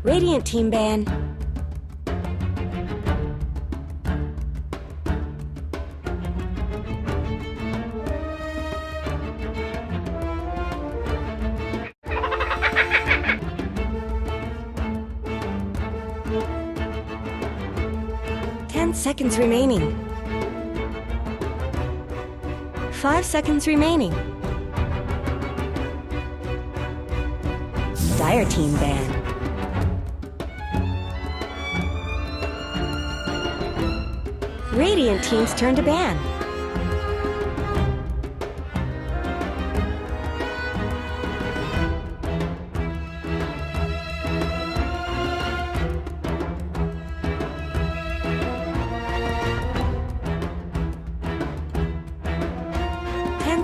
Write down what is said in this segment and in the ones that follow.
Radiant team ban. Seconds remaining. 5 seconds remaining. Dire team ban. Radiant team's turn to ban.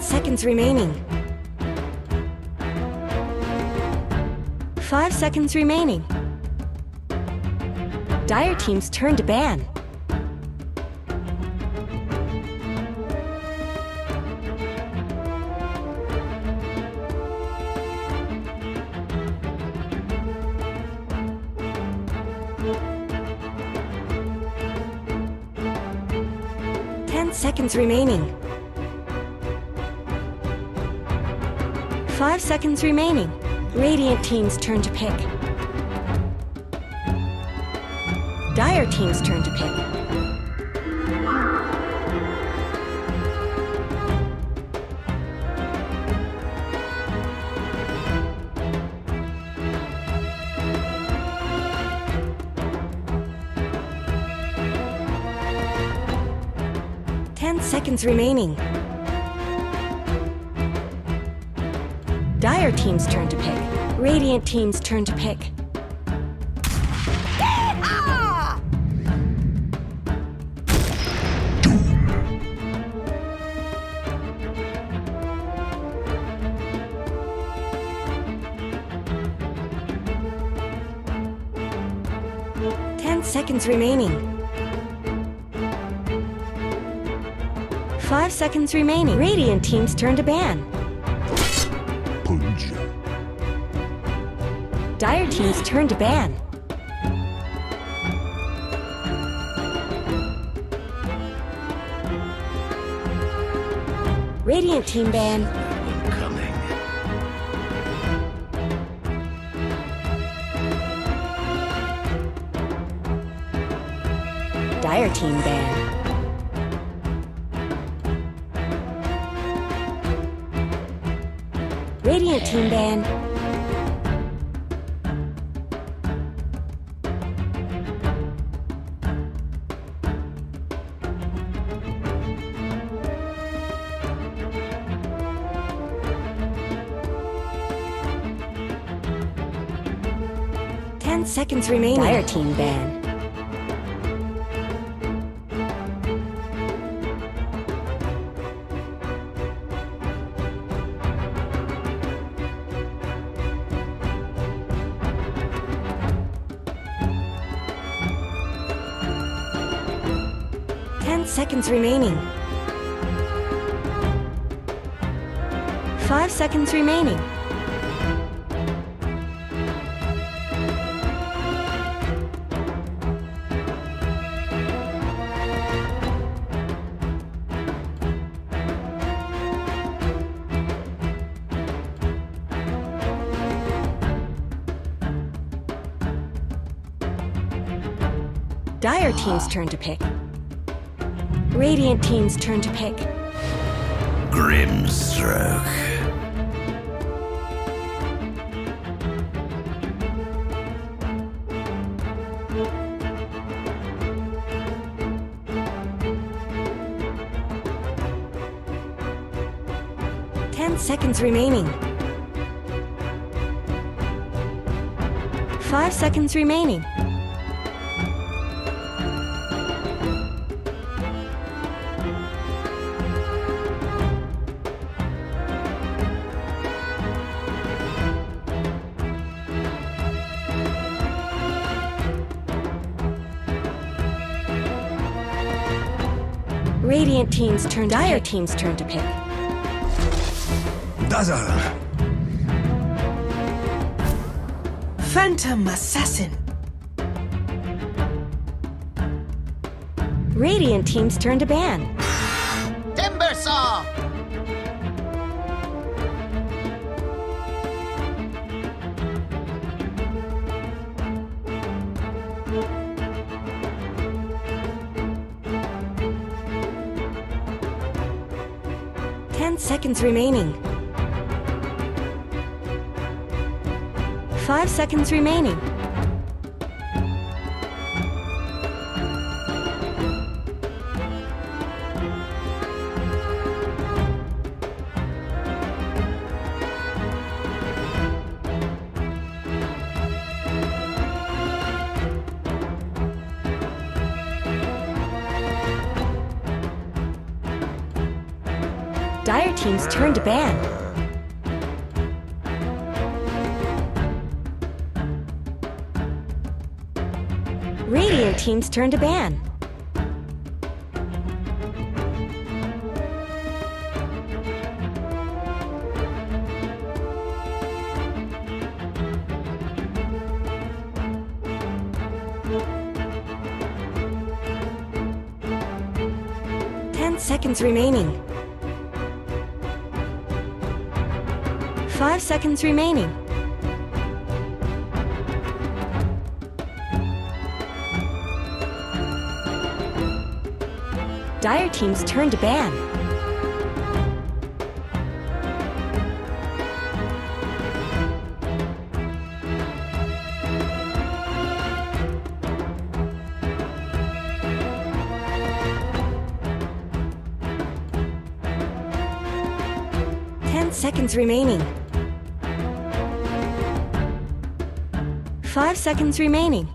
Seconds remaining. 5 seconds remaining. Dire team's turn to ban. Seconds remaining. 5 seconds remaining. Radiant team's turn to pick. Dire team's turn to pick. Seconds remaining. Dire team's turn to pick. Radiant team's turn to pick. Yeehaw! 10 seconds remaining. 5 seconds remaining. Radiant team's turn to ban. Punch. Dire team's turn to ban. Radiant team ban. Coming. Dire team ban. Radiant team ban. Seconds remaining. Dire team ban. Seconds remaining. 5 seconds remaining. Dire team's turn to pick. Radiant team's turn to pick. Grimstroke. Seconds remaining. 5 seconds remaining. Radiant team's turn. Dire team's turn to pick. Dazzle. Phantom Assassin. Radiant team's turn to ban. Timber Saw! Ten seconds remaining. 5 seconds remaining. Dire team's turn to ban. Radiant team's turn to ban. Seconds remaining. 5 seconds remaining. Dire team's turn to ban. Seconds remaining. 5 seconds remaining.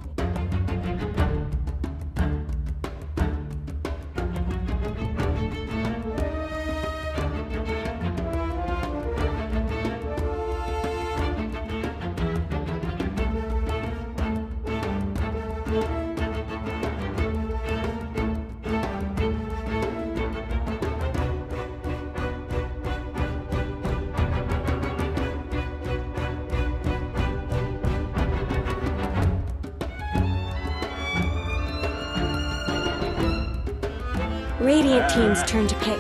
Radiant team's turn to pick.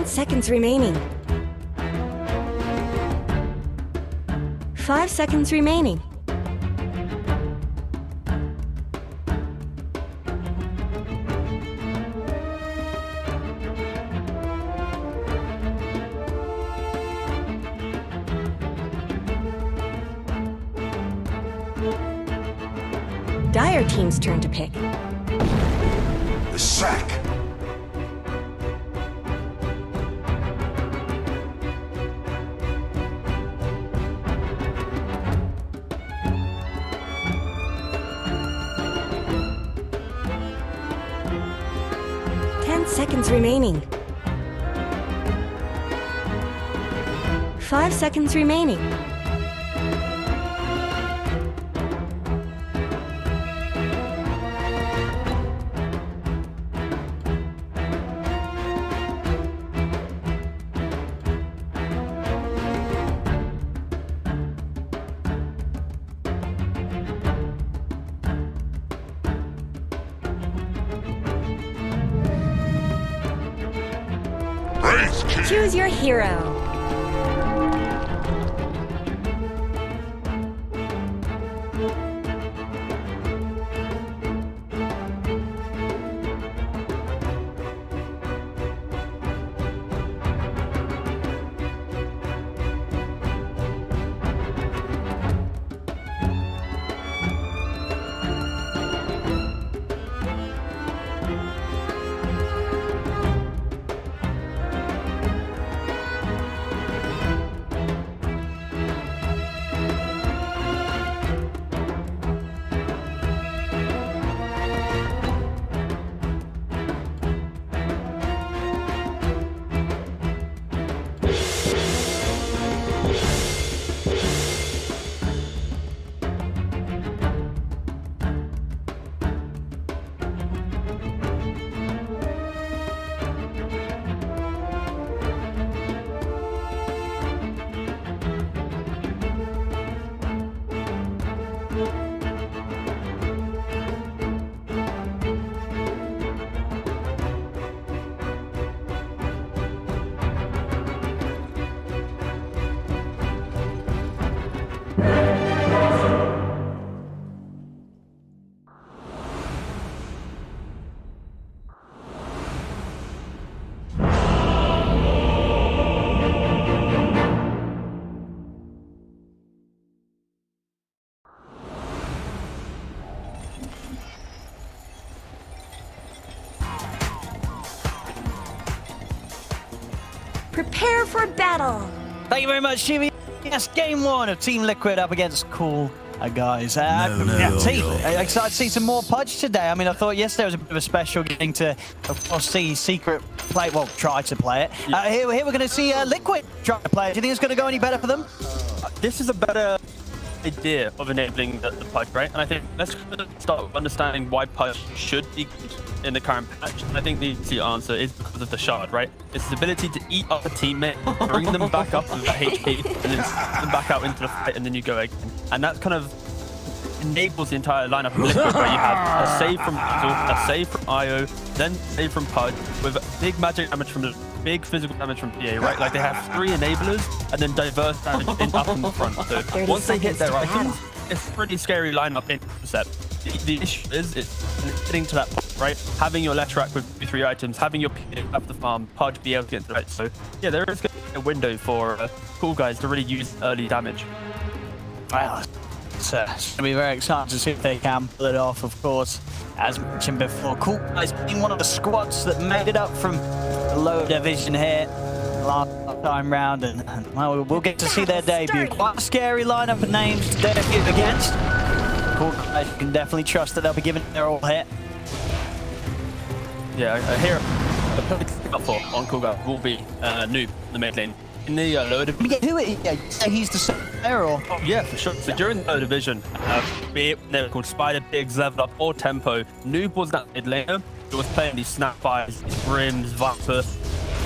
Seconds remaining. 5 seconds remaining. Dire team's turn to pick. The sack. 10 seconds remaining. 5 seconds remaining. Choose your hero. Prepare for battle. Thank you very much, Jimmy. Yes, game one of Team Liquid up against Cool Guys. Excited to see some more Pudge today. I mean, I thought yesterday was a bit of a special getting to, of course, see Secret play, well, try to play it. Here we're going to see Liquid try to play it. Do you think it's going to go any better for them? This is a better idea of enabling the Pudge, right? And I think let's start understanding why Pudge should be in the current patch. And I think the easy answer is because of the shard, right? It's his ability to eat up a teammate, bring them back up with that HP, and then send them back out into the fight, and then you go again. And that kind of enables the entire lineup of Liquid, where you have a save from Dazzle, a save from IO, then save from Pudge, with big magic damage from the big physical damage from PA, right? Like they have 3 enablers and then diverse damage up in the front. So once they hit their items, it's a pretty scary lineup in concept. The issue is it's getting to that point, right? Having your Letrak with 3 items, having your PA up the farm, Pudge be able to get to it. So yeah, there is going to be a window for Coolguys to really use early damage. Well, it's going to be very exciting to see if they can pull it off, of course. As mentioned before, Coolguys being one of the squads that made it up from the lower division here last time round, and well, we'll get to see their debut. Quite a scary lineup of names to debut against. Coolguys can definitely trust that they'll be giving their all here. Yeah, here the perfect up for on Coolguys will be Noob, the mid lane. In the lower division. He's the center, or? Oh, yeah, for sure. So during the lower division, be it they were called Spider, Pigs, Level Up, or Tempo, Noob was that mid laner who was playing these Snapfires, these Brims, Viper.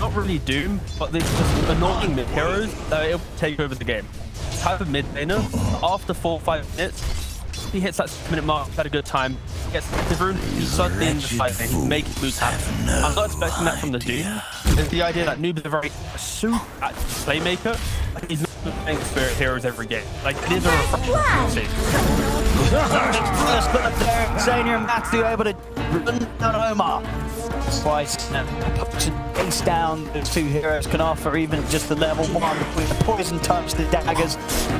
Not really Doom, but these just annoying mid heroes that are able to take over the game. Type of mid laner, after 4 or 5 minutes, he hits that 6-minute mark, had a good time, gets the room, he's suddenly in the fight, and he's making moves happen. I'm not expecting that from the Doom. It's the idea that Noob is a very super playmaker, but he's not playing Spirit Heroes every game. Like, it is a refreshing. First blood there, Xania and Matthew able to run down Omar. Twice, ace down those 2 heroes can offer even just the level 1 between the poison touch, the daggers,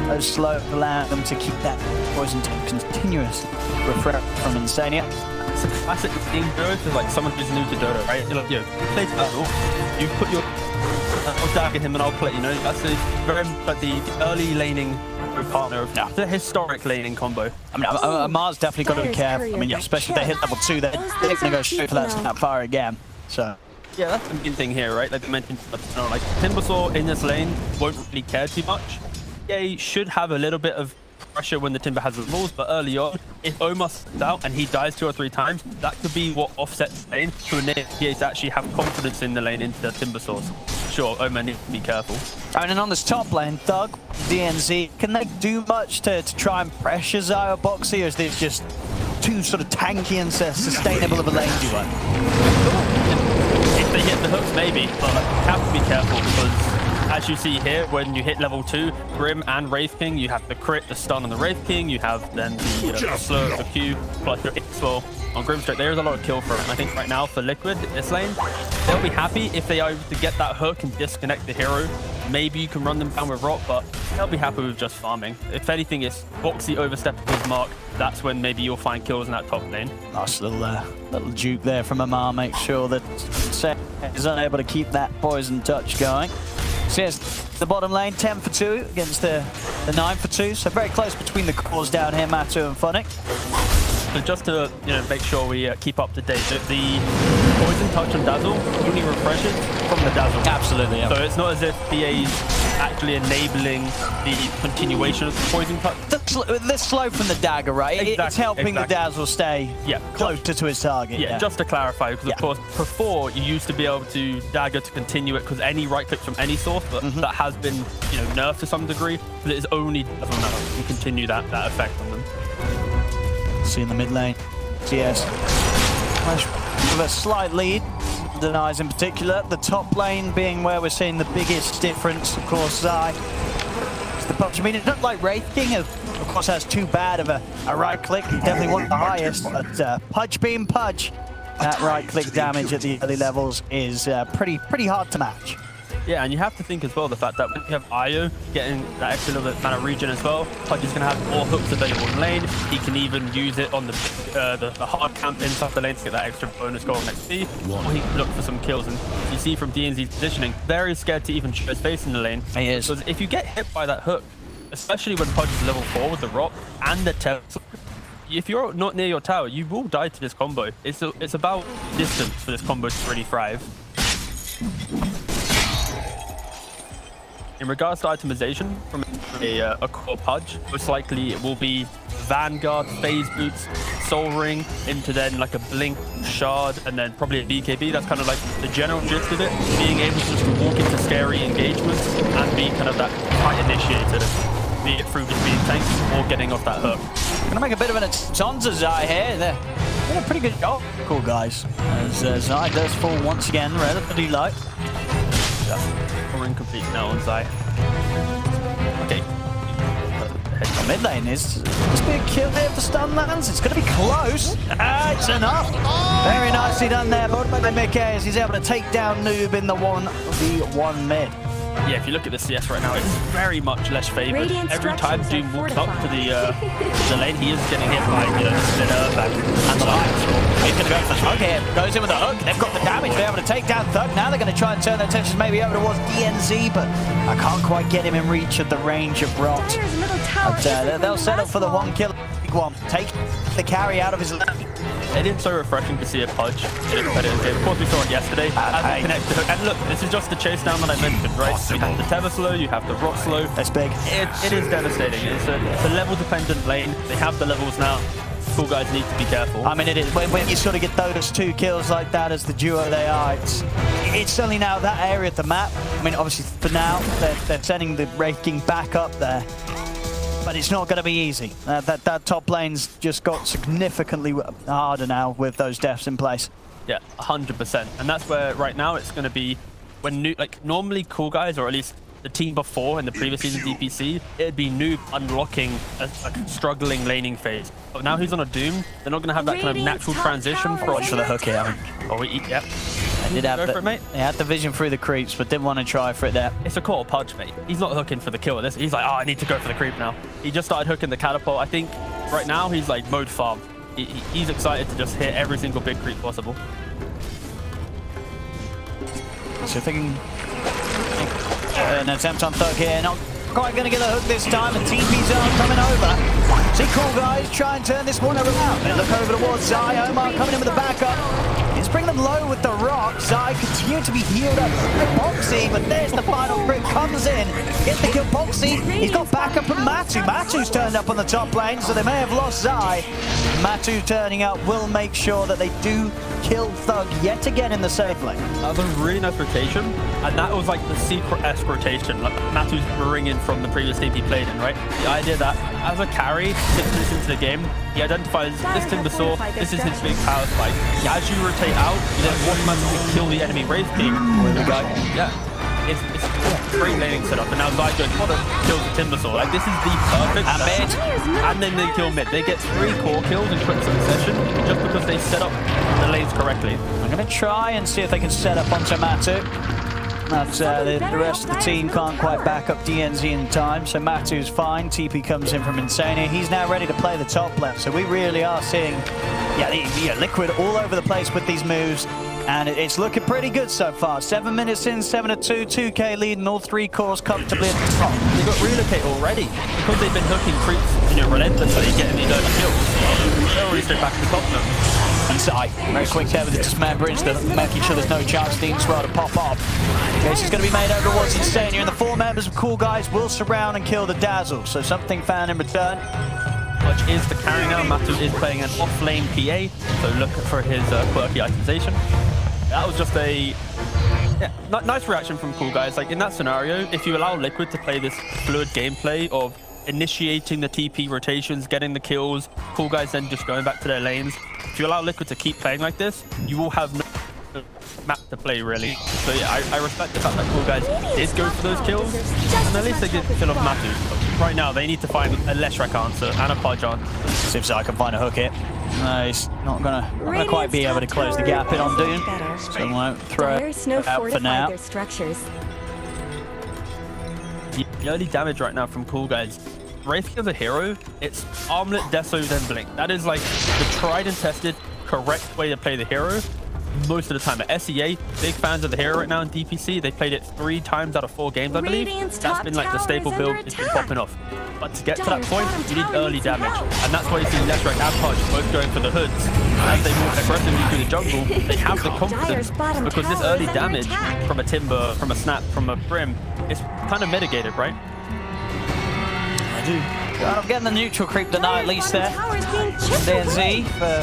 those slow allow them to keep that poison touch continuous refresh from Insania. It's a classic game hero to like someone who's new to Dota, right? You're like, yo, play Dazzle, you put your I'll dagger him and I'll play, you know, that's very like the early laning partner of the historic laning combo. I mean, Amar's definitely got to be careful. I mean, yeah, especially if they hit level 2, they're going to go straight for that Snapfire again. So yeah, that's the main thing here, right? Like I mentioned, you know, like Timbersaw in this lane won't really care too much. Yeah, he should have a little bit of pressure when the Timber has the rules, but early on, if Omar sits out and he dies 2 or 3 times, that could be what offsets the lane to enable PA to actually have confidence in the lane into the Timbersaws. Sure, Omar needs to be careful. And then on this top lane, Thug, DNZ, can they do much to try and pressure Zio Boxy, or is this just too sort of tanky and sustainable of a lane duo? If they hit the hooks, maybe, but you have to be careful because as you see here, when you hit level 2, Grim and Wraith King, you have the crit, the stun on the Wraith King, you have then the slow of the Q, plus your X-Well on Grimstrike. There is a lot of kill for it. I think right now for Liquid, this lane, they'll be happy if they are able to get that hook and disconnect the hero. Maybe you can run them down with Rot, but they'll be happy with just farming. If anything, is Boxy overstepping his mark, that's when maybe you'll find kills in that top lane. Nice little juke there from Amar, make sure that Seth is unable to keep that poison touch going. So yes, the bottom lane, 10 for 2 against the 9 for 2. So very close between the cores down here, Matu and Phonic. So just to make sure we keep up to date, the poison touch on Dazzle only refreshes from the Dazzle. Absolutely, yeah. So it's not as if PA's actually enabling the continuation of the poison touch. The slow from the dagger, right? Exactly, it's helping the Dazzle stay closer to his target. Yeah, just to clarify, because of course before you used to be able to dagger to continue it because any right click from any source, but that has been nerfed to some degree. But it is only Dazzle now that can continue that effect on them. See in the mid lane, CS with a slight lead, denies in particular. The top lane being where we're seeing the biggest difference, of course, Zai. The punch. I mean, it's not like Wraith King, of course, has too bad of a right click. He definitely one of the highest, but Pudge being Pudge, that right click damage at the early levels is pretty hard to match. Yeah, and you have to think as well the fact that when you have IO getting that extra little bit mana regen as well, Pudge is going to have more hooks available in lane. He can even use it on the hard camp inside the lane to get that extra bonus gold on XP, or he can look for some kills. And you see from DNZ's positioning, very scared to even show his face in the lane. He is. Because if you get hit by that hook, especially when Pudge is level 4 with the rock and the tower, if you're not near your tower, you will die to this combo. It's about distance for this combo to really thrive. In regards to itemization from a core Pudge, most likely it will be Vanguard, Phase Boots, Soul Ring, into then like a Blink, Shard, and then probably a BKB. That's kind of like the general gist of it. Being able to just walk into scary engagements and be kind of that fight initiator, be it through just being tanked or getting off that hook. Gonna make a bit of an attempt to Zai here. They're doing a pretty good job, Coolguys. As Zai does fall once again, relatively low. Yeah, we're incomplete now on Zai. Okay. The mid lane is must be a kill here for stun lands. It's going to be close. It's enough. Very nicely done there, but by Mickey as he's able to take down Noob in the 1v1 mid. Yeah, if you look at the CS right now, it's very much less favored. Every time Doom walks up to the lane, he is getting hit by an Earthback and the Lions. He's going to go for the Thug here. Goes in with the hook. They've got the damage. They're able to take down Thug. Now they're going to try and turn their attention maybe over towards DNZ, but I can't quite get him in reach of the range of Rot. But they'll settle for the 1 kill. Big one. Take the carry out of his lane. It is so refreshing to see a Pudge in a competitive game. Of course, we saw it yesterday. As connect the hook. And look, this is just the chase down that I mentioned, right? You have the Tether slow, you have the Rock slow. That's big. It is devastating. It's a level-dependent lane. They have the levels now. Coolguys need to be careful. I mean, it is. When you sort of get those 2 kills like that as the duo they are, it's certainly now that area of the map. I mean, obviously, for now, they're sending the ranking back up there. But it's not going to be easy. That top lane's just got significantly harder now with those deaths in place. Yeah, 100%. And that's where right now it's going to be when normally Coolguys, or at least the team before in the previous season DPC, it'd be Noob unlocking a struggling laning phase. But now he's on a Doom, they're not going to have that kind of natural transition for the hook here. Yep. They did have they had the vision through the creeps, but didn't want to try for it there. It's a core Pudge, mate. He's not hooking for the kill. He's like, oh, I need to go for the creep now. He just started hooking the catapult. I think right now he's like mode farm. He's excited to just hit every single big creep possible. So thinking an attempt on Thug here, not quite going to get a hook this time, and TP's coming over. See Coolguys try and turn this one around. They look over towards Zai. Omar coming in with the backup. He's bringing them low with the rock. Zai continuing to be healed up. Boxy, but there's the final crit. Comes in, gets the kill. Boxy, he's got backup from Matu. Matu's turned up on the top lane, so they may have lost Zai. Matu turning up will make sure that they do kill Thug yet again in the safe lane. That was a really nice rotation, and that was like the secret-esque rotation, like Matu's bringing from the previous team he played in, right? The idea that as a carry, 6 minutes into the game, he identifies this Timbersaw, this is his big power spike. As you rotate out, you then automatically kill the enemy Wraith King. Yeah. It's a great laning setup, and now Zai goes, kills the Timbersaw. Like, this is the perfect setup. And then they kill mid. They get 3 core kills in quick succession just because they set up the lanes correctly. I'm going to try and see if they can set up onto Matu. But the rest of the team can't quite back up DNZ in time, so Matu's fine. TP comes in from Insania. He's now ready to play the top lane, so we really are seeing Liquid all over the place with these moves. And it's looking pretty good so far. 7 minutes in, 7-2, 2K lead, and all 3 cores comfortably at the top. They got relocate already because they've been hooking creeps, relentlessly, getting these early kills. They're already straight back to the top now. And Zai, very quick there with the Dismay Bridge, making sure there's no chance for the Swell to pop off. Case is going to be made over towards Insania, and the 4 members of Coolguys will surround and kill the Dazzle. So something found in return. Pudge is the carry now. Matu is playing an off-lane PA, so look for his quirky itemization. That was just a nice reaction from Coolguys. Like in that scenario, if you allow Liquid to play this fluid gameplay of initiating the TP rotations, getting the kills, Coolguys then just going back to their lanes. If you allow Liquid to keep playing like this, you will have no map to play really. So yeah, I respect the fact that Coolguys did go for those kills, and at least they did kill off Matu. Right now, they need to find a Leshrac answer and a Pudge on. See if Zai can find a hook here. No, he's not gonna quite be able to close the gap in on Doom. So we won't throw it out for now. the early damage right now from Coolguys. Wraith as a hero, it's armlet, deso, then blink. That is like the tried and tested correct way to play the hero most of the time. At SEA, big fans of the hero right now in DPC. They played it 3 times out of 4 games, I believe. That's been like the staple build. It's been popping off. But to get to that point, you need early damage. And that's why you see Leshrac and Pudge both going for the hoods. As they move aggressively through the jungle, they have the confidence because this early damage from a Timber, from a Snap, from a Brim, is kind of mitigated, right? I do. Well, I'm getting the neutral creep deny at least there. DNZ for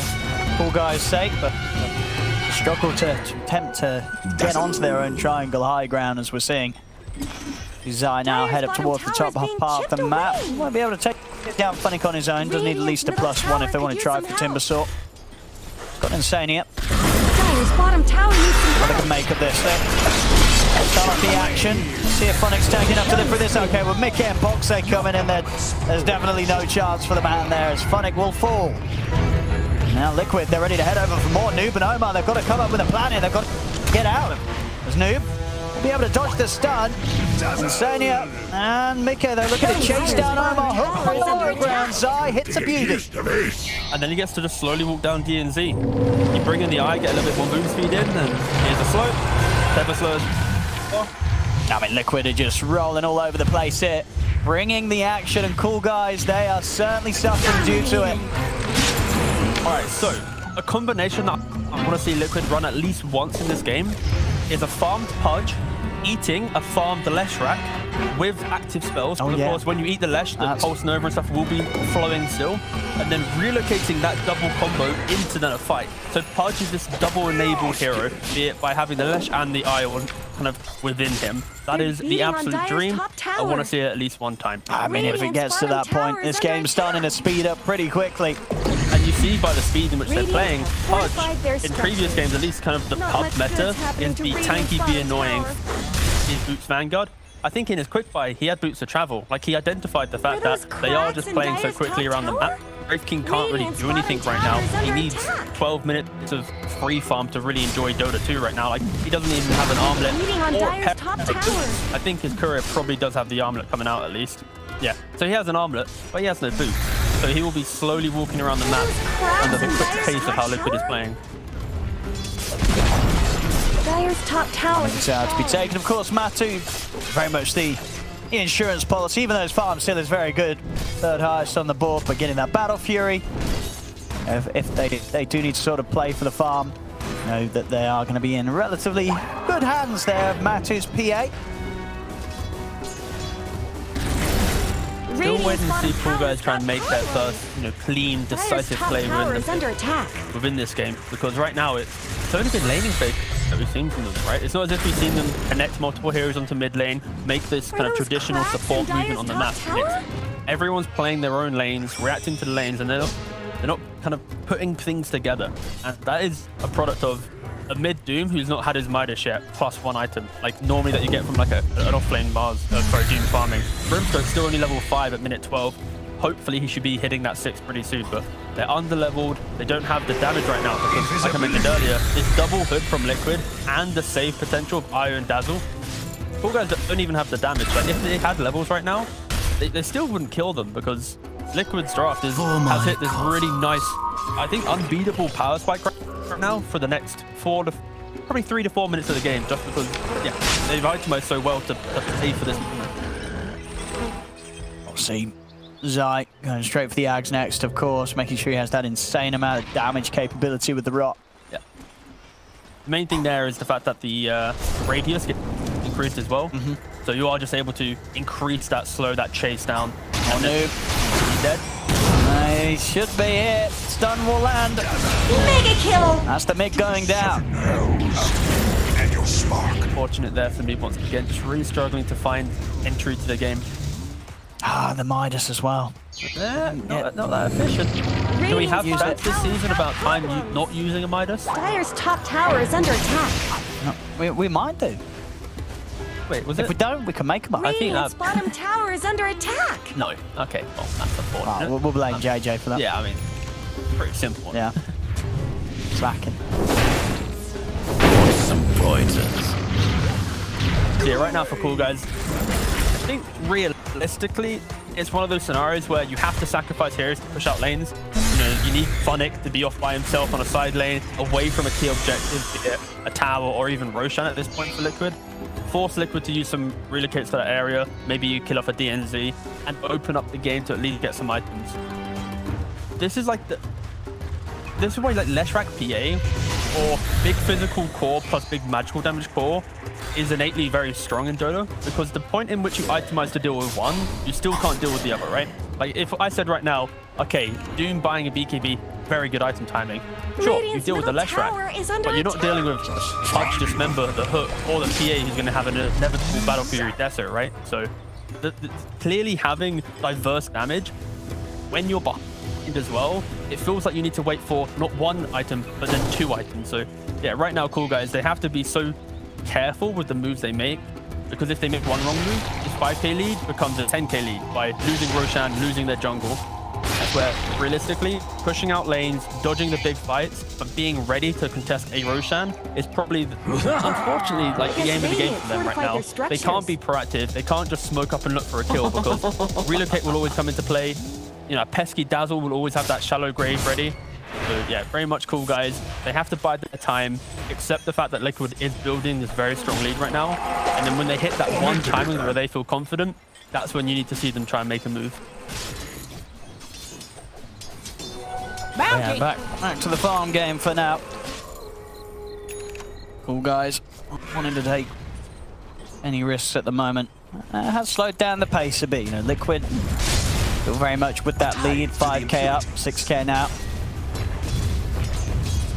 Coolguys' sake, but struggle to attempt to get onto their own triangle high ground as we're seeing. Zai now head up towards the top part of the map. Won't be able to take down Funnick on his own. Doesn't need at least a +1 if they want to try for Timber Saw. Got insane here. Bottom tower needs some What they can make of this then. Start off the action. See if Funnick's taking up to them for this. Okay, with Mickey and Boxay coming in there, there's definitely no chance for the man there as Funnick will fall. Now Liquid, they're ready to head over for more. Noob and Omar, they've got to come up with a plan here. They've got to get out. As Noob will be able to dodge the stun. Insania and Mickey, they're looking to chase down Omar. Hook from the lower ground. Zai hits a beauty. And then he gets to just slowly walk down DNZ. You bring in the eye, get a little bit more move speed in, and here's a slope. Pepper slows. I mean, Liquid are just rolling all over the place here. Bringing the action, and Coolguys, they are certainly suffering due to it. Alright, so a combination that I want to see Liquid run at least once in this game is a farmed Pudge eating a farmed Leshrac with active spells. Of course, when you eat the Lesh, the Pulse Nova and stuff will be flowing still. And then relocating that double combo into the fight. So Pudge is this double enabled hero, be it by having the Lesh and the Ion kind of within him. That is the absolute dream. I want to see it at least one time. I mean, if it gets to that point, this game's starting to speed up pretty quickly. And you see by the speed in which they're playing, Pudge, in previous games, at least kind of the pub meta, is be tanky, be annoying, is Boots Vanguard. I think in his quick buy, he had Boots of Travel. Like, he identified the fact that they are just playing so quickly around the map. Wraith King can't really do anything right now. He needs 12 minutes of free farm to really enjoy Dota 2 right now. Like, he doesn't even have an armlet or a pep. I think his courier probably does have the armlet coming out at least. Yeah, so he has an armlet, but he has no boost. So he will be slowly walking around the map under the quick pace of how Liquid is playing. Dire's top tower is To be taken, of course, Matu, very much the insurance policy, even though his farm still is very good. 3rd highest on the board, but getting that Battle Fury. If they do need to sort of play for the farm, know that they are going to be in relatively good hands there. Matu's PA. Still waiting to see Coolguys try and make that first, clean, decisive play within this game. Because right now it's only been laning fake that we've seen from them, right? It's not as if we've seen them connect multiple heroes onto mid lane, make this kind of traditional support movement on the map. Everyone's playing their own lanes, reacting to the lanes, and they're not kind of putting things together. And that is a product of a mid Doom who's not had his Midas yet, +1 item, like normally that you get from like an off-lane Doom farming. Brimstone's still only level 5 at minute 12. Hopefully he should be hitting that 6 pretty soon, but they're under-leveled. They don't have the damage right now because, like I mentioned earlier, this double hood from Liquid and the save potential of Iron Dazzle. Coolguys don't even have the damage. Like, if they had levels right now, they still wouldn't kill them because Liquid's draft has hit this really nice, I think, unbeatable power spike right now for the next probably 3 to 4 minutes of the game, just because, yeah, they've itemized so well to pay for this moment. We'll see. Zai going straight for the Ags next, of course, making sure he has that insane amount of damage capability with the Rot. Yeah. The main thing there is the fact that the radius gets increased as well. So you are just able to increase that that chase down. On Noob. He's dead. He should be hit. Stun will land. mega kill. That's the mid going down. And your spark. Fortunate there for me once again, just really struggling to find entry to the game. Ah, the Midas as well. Not that efficient. Do we have stats this season about time not using a Midas? Dire's top tower is under attack. No, we might do. Wait, was if it? we don't, we can make them up. I think Radiant's bottom tower is under attack. No. Okay. Well, that's unfortunate. We'll blame JJ for that. Yeah, I mean, pretty simple one. Yeah. Slacking. Some poisons. Yeah, right now for Coolguys, think realistically, it's one of those scenarios where you have to sacrifice heroes to push out lanes. You know, you need Phonic to be off by himself on a side lane, away from a key objective, be it a tower or even Roshan at this point for Liquid. Force Liquid to use some relocates to that area. Maybe you kill off a DNZ and open up the game to at least get some items. This is like this is why like Leshrac PA or big physical core plus big magical damage core is innately very strong in Dota, because the point in which you itemize to deal with one, you still can't deal with the other, right? Like if I said right now, okay, Doom buying a BKB, very good item timing. Sure, you deal with the Leshrac, but you're not dealing with Pudge, Dismember, the Hook, or the PA who's going to have an inevitable Battle Fury Desert, right? So clearly having diverse damage when you're behind as well, it feels like you need to wait for not one item, but then two items. So yeah, right now, Coolguys, they have to be so careful with the moves they make, because if they make one wrong move, this 5k lead becomes a 10k lead by losing Roshan, losing their jungle. That's where, realistically, pushing out lanes, dodging the big fights, but being ready to contest a Roshan is probably, unfortunately, like the aim of the game for them right now. They can't be proactive. They can't just smoke up and look for a kill, because relocate will always come into play. You know, a pesky Dazzle will always have that shallow grave ready. So yeah, very much Coolguys. They have to bide their time, accept the fact that Liquid is building this very strong lead right now. And then when they hit that one timing where they feel confident, that's when you need to see them try and make a move. Yeah, back to the farm game for now. Coolguys wanting to take any risks at the moment. Has slowed down the pace a bit. You know, Liquid still very much with that lead, 5k up, 6k now.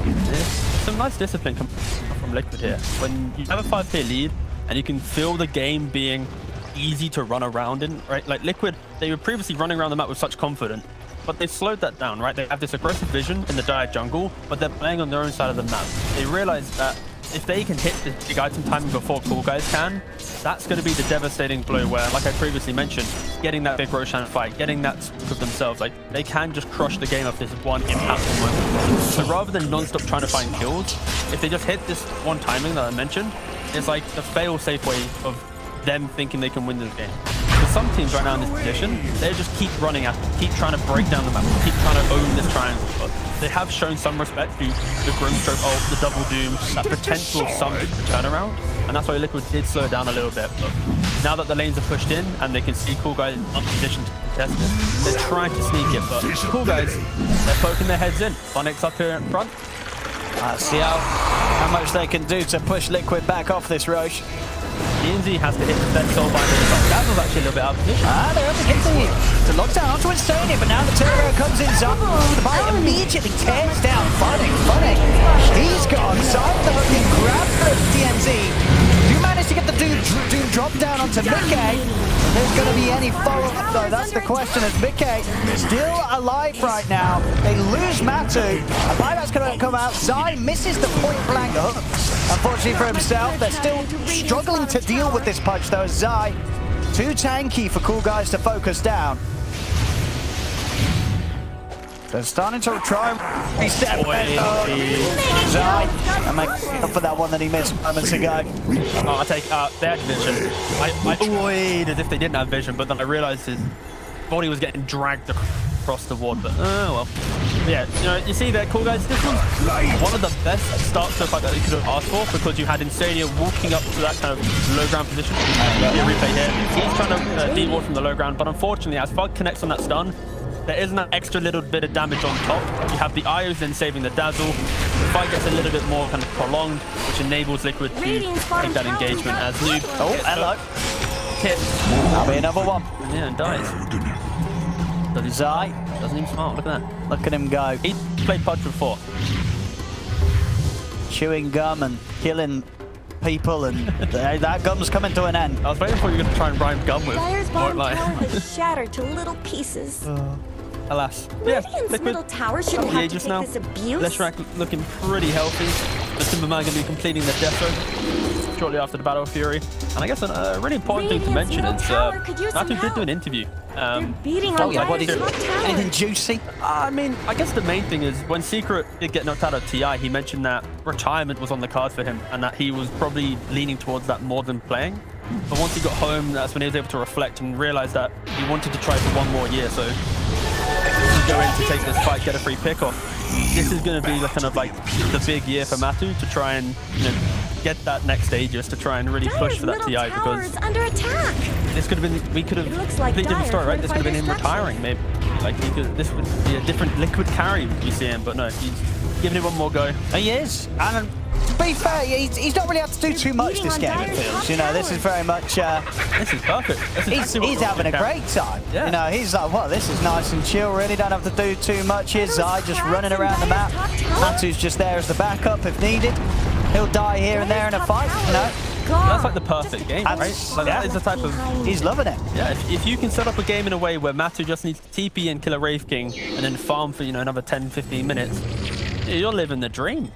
There's some nice discipline coming from Liquid here. When you have a 5k lead and you can feel the game being easy to run around in, right? Like Liquid, they were previously running around the map with such confidence, but they've slowed that down, right? They have this aggressive vision in the dire jungle, but they're playing on their own side of the map. They realize that if they can hit this big item timing before Coolguys can, that's going to be the devastating blow where, like I previously mentioned, getting that big Roshan fight, getting that spook of themselves, like they can just crush the game of this one impactful moment. So rather than non-stop trying to find kills, if they just hit this one timing that I mentioned, it's like the fail-safe way of them thinking they can win this game. For some teams right now in this position, they just keep running at it, keep trying to break down the map, keep trying to own this triangle. But they have shown some respect to the Grimstroke ult, the double doom, that potential of some turnaround, and that's why Liquid did slow down a little bit. But now that the lanes are pushed in and they can see Coolguys in position to contest it, they're trying to sneak it. But Coolguys, they're poking their heads in. Phonics up here in front. Let's see how much they can do to push Liquid back off this Roche. DNZ has to hit the best soul binder. That was actually a little bit out of position. They're up against the lockdown onto Insane, but now the turbo comes in. The bite immediately tears down Phonic. He's gone. Side can grab the DNZ. You managed to get the Doom drop down onto Mickey. There's going to be any follow-up though, that's the question, as Mickey still alive right now. They lose Matu, a buyback's going to come out. Zai misses the point-blank hook, unfortunately for himself. They're still struggling to deal with this punch though. Zai, too tanky for Coolguys to focus down. They're starting to try and reset. Zai, and make up for that one that he missed moments ago. Oh, I take they had vision. I waited as if they didn't have vision, but then I realized his body was getting dragged across the ward. But well, yeah, you know, you see there, Coolguys. This was one of the best starts so far that you could have asked for, because you had Insania walking up to that kind of low ground position. Replay here. He's trying to de-ward from the low ground, but unfortunately, as Fug connects on that stun, there isn't that extra little bit of damage on top. You have the IOs then saving the Dazzle. The fight gets a little bit more kind of prolonged, which enables Liquid to take that engagement as Noob. Oh, hello. Hit. That'll be another one. Yeah, and dies. Does he Zai. Doesn't even smart. Look at that. Look at him go. He played Pudge before. Chewing gum and killing people, and that gum's coming to an end. I was waiting for you to try and rhyme gum with. Dire's Won't bottom lie. tower is shattered to little pieces. Alas. Yeah, Radiant's Liquid. middle tower shouldn't have to Just take now. this abuse. Leshrac looking pretty healthy. The Timberman going to be completing the death zone. shortly after the Battle of Fury. And I guess a really important thing to mention is Matu did do an interview. Beating Oh on yeah, what did Dire's top tower. anything juicy? I mean, I guess the main thing is when Secret did get knocked out of TI, he mentioned that retirement was on the cards for him and that he was probably leaning towards that more than playing. But once he got home, that's when he was able to reflect and realize that he wanted to try for one more year. So to go in to take this fight, get a free pick off. This is going to be the kind of like the big year for Matu to try and get that next stages, to try and really push for that TI, because under attack. this could have been, we could have looks like completely different Dire story, right? This could have been him fortified retiring, maybe. Like this would be a different Liquid carry we see him, but no, he's giving it one more go. He is, and to be fair, he's not really had to do too much this game, it feels. You know, this is very much... This is perfect. This is exactly what he's we having a want from great time. Yeah. You know, he's like, well, this is nice and chill, really don't have to do too much. Here's Zai just running around the map. Matu's just there as the backup if needed. He'll die here and there in a fight, you know. That's like the perfect game, right? Like, yeah. that is the type of... He's loving it. Yeah, if you can set up a game in a way where Matu just needs to TP and kill a Wraith King and then farm for, another 10, 15 minutes, you're living the dream.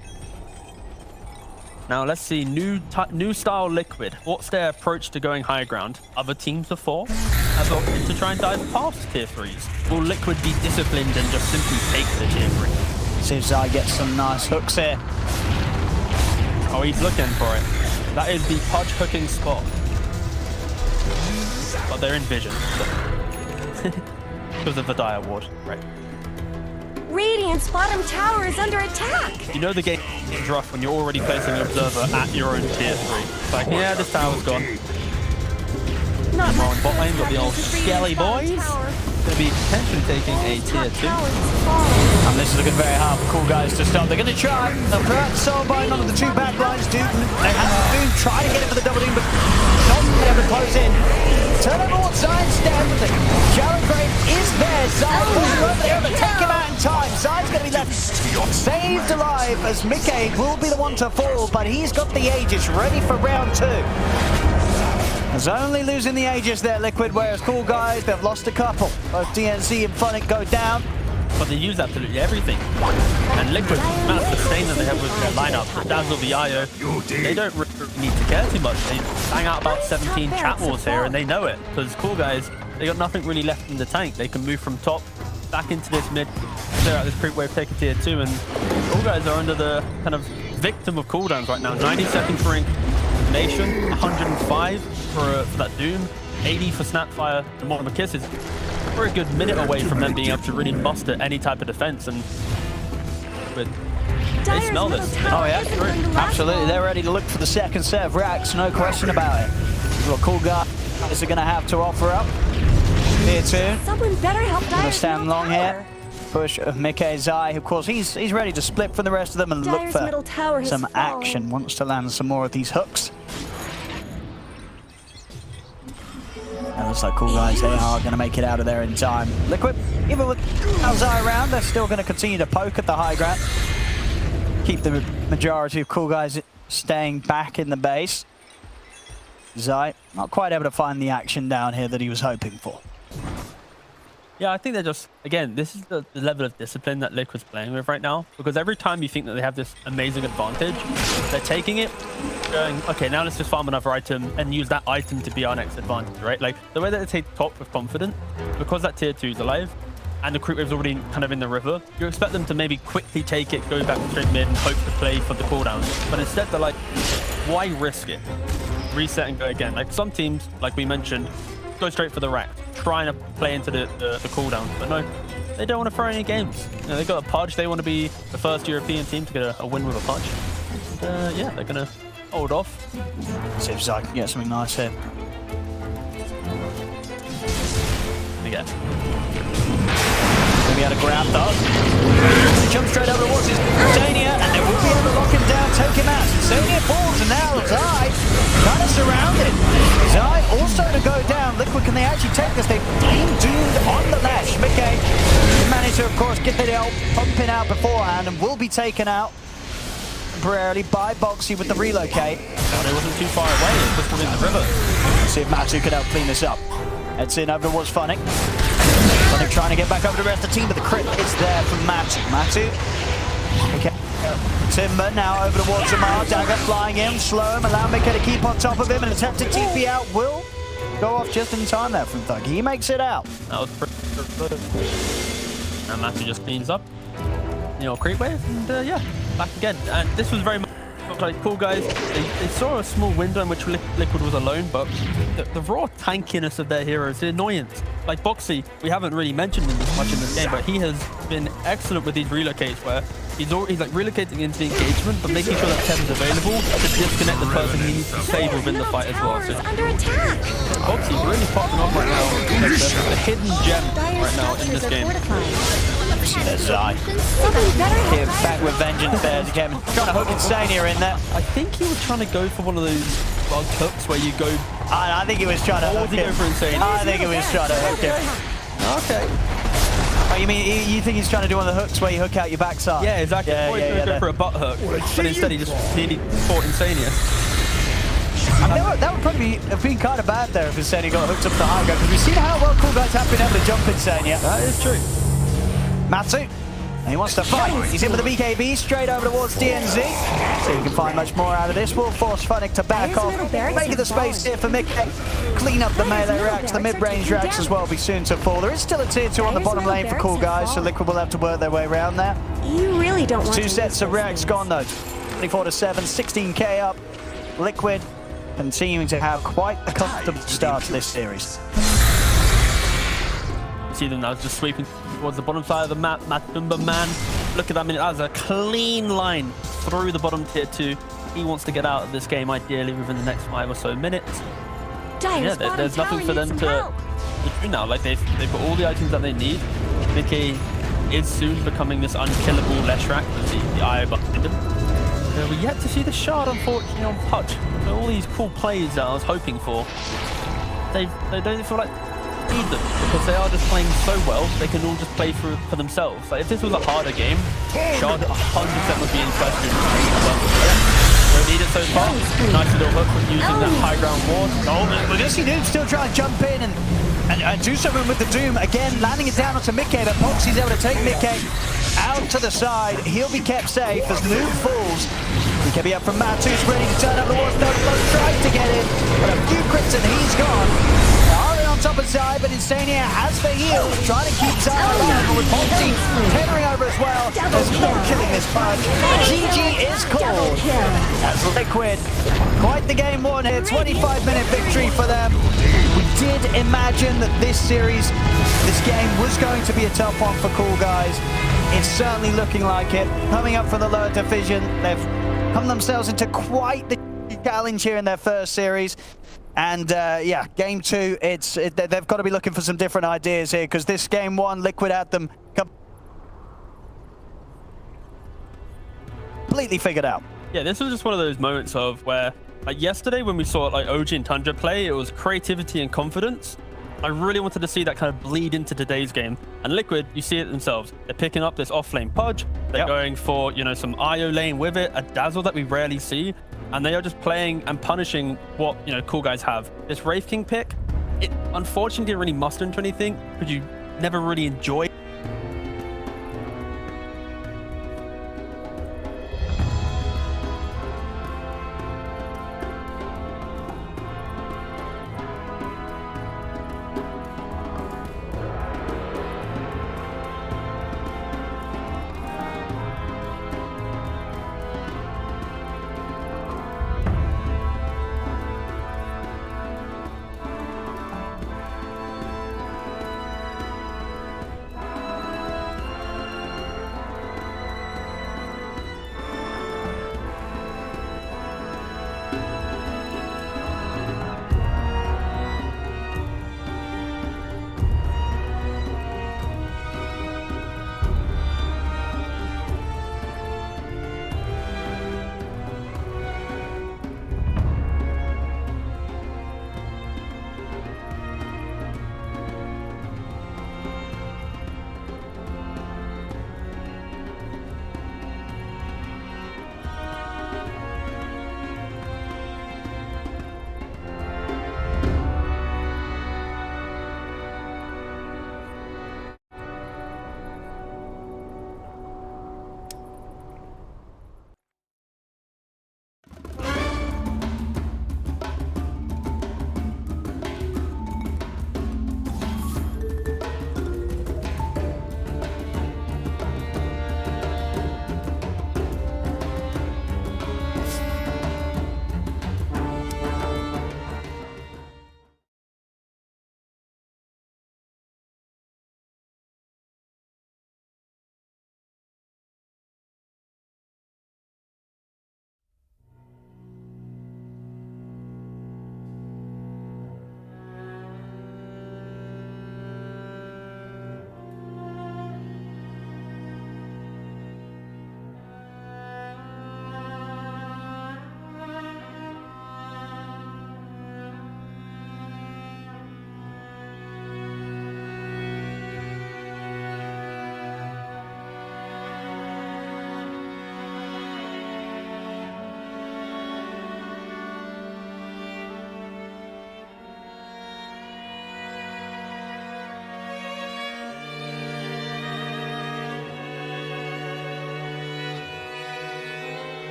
Now let's see, new style Liquid. What's their approach to going high ground? Other teams of 4 have opted to try and dive past tier 3s. Will Liquid be disciplined and just simply take the tier 3? See if Zai gets some nice hooks here. Oh, he's looking for it. That is the Pudge hooking spot. But they're in vision. Because of the Dire Ward, right? Radiant's bottom tower is under attack. You know the game is rough when you're already placing an observer at your own tier 3. It's like, yeah, this tower's gone. Not More on much bot lane, good got the old happens if Skelly Radiant's boys. bottom tower. Going to be potentially taking a tier 2. And this is looking very hard for Coolguys to stop. They're going to try. They'll throw out the Soulbind onto the 2 backlines. They have to do, try to get it for the double doom, but not able to close in. Turn over what Zai instead. Sharon Grave is there. Zai pulls him over there, but take him out in time. Zai's going to be left saved alive as Mickey will be the one to fall, but he's got the Aegis ready for round 2. There's only losing the Aegis there, Liquid, whereas Coolguys, they've lost a couple. Both DNC and Funnick go down. But they use absolutely everything. And Liquid, the amount of sustain that they have with their lineup, Dazzle, the IO, they don't really need to care too much. They bang out about 17 chat wars here, and they know it. Because Coolguys, they got nothing really left in the tank. They can move from top back into this mid, clear out this creep wave, take a tier 2, and Coolguys are under the kind of victim of cooldowns right now. 90 seconds for Nation, 105 for that Doom, 80 for Snapfire, and Mortimer Kisses. We're a good minute away from them being able to really muster any type of defense, and they smell this. Oh yeah, absolutely. They're ready to look for the second set of racks, no question about it. What Coolguys are going to have to offer up here too. Someone better help Going to Dire's stand middle long tower. here. Push of Mickey Zai, of course, he's ready to split from the rest of them and Dire's look middle tower for has some fallen. action. Wants to land some more of these hooks. And looks like Coolguys, they are going to make it out of there in time. Liquid, even with Zai around, they're still going to continue to poke at the high ground. Keep the majority of Coolguys staying back in the base. Zai, not quite able to find the action down here that he was hoping for. Yeah, I think they're just, again, this is the level of discipline that Liquid's playing with right now. Because every time you think that they have this amazing advantage, they're taking it, going, okay, now let's just farm another item and use that item to be our next advantage, right? Like, the way that they take top with confidence, because that tier 2 is alive, and the creep wave's already kind of in the river, you expect them to maybe quickly take it, go back straight mid, and hope to play for the cooldown. But instead, they're like, why risk it? Reset and go again. Like, some teams, like we mentioned, go straight for the rack, trying to play into the cooldown. But no, they don't want to throw any games. They got a Pudge. They want to be the first European team to get a win with a Pudge. Yeah, they're going to hold off. See if Zai can get something nice here. Again. Maybe had a grab though. Jump straight over towards his Zania, and they will be able to lock him down, take him out. Zania falls, and now Zai kind of surrounded. Zai also to go down. Liquid, can they actually take this? They've been doomed on the lash. Mickey managed to, of course, get the help pumping out beforehand, and will be taken out temporarily by Boxy with the relocate. But it wasn't too far away. It was just in the river. Let's see if Matu could help clean this up. Heads in over towards Funnick. Funnick trying to get back over to the rest of the team, but the crit is there from Matu. Matu, okay, Timber now over towards Amar. Dagger flying in, slow him, allow Mickey to keep on top of him, and attempt to TP out will go off just in time there from Thug. He makes it out. That was pretty good. And Matthew just cleans up. Creep wave, and yeah, back again. And this was very much like Coolguys. They saw a small window in which Liquid was alone, but the raw tankiness of their heroes, the annoyance. Like Boxy, we haven't really mentioned him as much in this game, but he has been excellent with these relocates where he's like relocating into the engagement, but making sure that Kev is available to disconnect the person he needs to save within the fight as well. So Boxy really popping off right now. Like the hidden gem right now in this game. There's Zai. Here back with vengeance there as he came trying to hook Insania in there. I think he was trying to go for one of those bug hooks where you go. I think he was trying to hook him. I think he was trying to hook him. Okay. Oh, you mean you think he's trying to do one of the hooks where you hook out your backside? Yeah, exactly. Or he's going to go for a butt hook, but instead he just nearly fought Insania. That would probably have been kind of bad there if Insania got hooked up the high ground, because we've seen how well Coolguys have been able to jump Insania. That is true. Matsu, and he wants to fight. He's in with the BKB straight over towards DNZ. So you can find much more out of this. Will force Funnick to back off. Making the space here for Mickey. Clean up the melee racks, the mid-range racks as well will be soon to fall. There is still a tier 2 on the bottom lane for Coolguys, so Liquid will have to work their way around there. You really don't want 2 sets of racks gone though. 24-7, 16k up. Liquid continuing to have quite a comfortable start to this series. See them now just sweeping towards the bottom side of the map. Matumba man, look at that minute. That's a clean line through the bottom tier 2. He wants to get out of this game ideally within the next 5 or so minutes. Yeah, there's nothing for them to do now. Like they've got all the items that they need. Mickey is soon becoming this unkillable Leshrac with the eye behind him. We're yet to see the shard, unfortunately, on Pudge. So all these cool plays that I was hoping for, they don't feel like need them, because they are just playing so well, they can all just play for themselves. Like if this was a harder game, Shard 100% would be in question. Don't need it so far. Nice little hook from using that high ground ward. Oh, but Dizzy Doom still trying to jump in and do something with the Doom. Again, landing it down onto Mickey, but Poxy's able to take Mickey out to the side. He'll be kept safe as Noob falls. He can be up from Matu's ready to turn up the walls. No, tries to get in, but a few crits and he's gone. On top of Zai, but Insania has the heal, trying to keep Zai alive, but with Poxy tethering over as well. There's no killing this Pudge. GG is called. That's Liquid. Quite the game won here, 25-minute victory for them. We did imagine that this series, this game was going to be a tough one for Coolguys. It's certainly looking like it. Coming up from the lower division, they've come themselves into quite the challenge here in their first series. And yeah, game 2, they've got to be looking for some different ideas here, because this game 1, Liquid had them completely figured out. Yeah, this was just one of those moments of where, like yesterday when we saw like OG and Tundra play, it was creativity and confidence. I really wanted to see that kind of bleed into today's game. And Liquid, you see it themselves. They're picking up this off-lane Pudge. They're going for, some IO lane with it, a dazzle that we rarely see. And they are just playing and punishing what, Coolguys have. This Wraith King pick, it unfortunately didn't really muster into anything, because you never really enjoy it.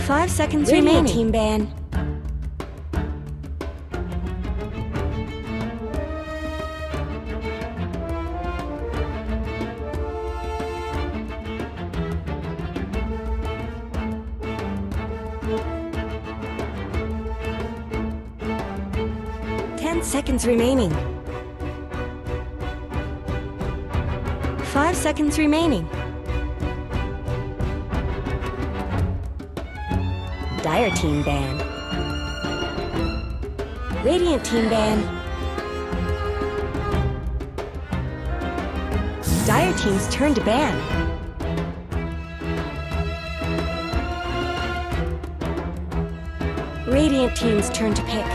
5 seconds remaining. Team ban. Seconds remaining. 5 seconds remaining. Dire team ban. Radiant team ban. Dire team's turn to ban. Radiant team's turn to pick.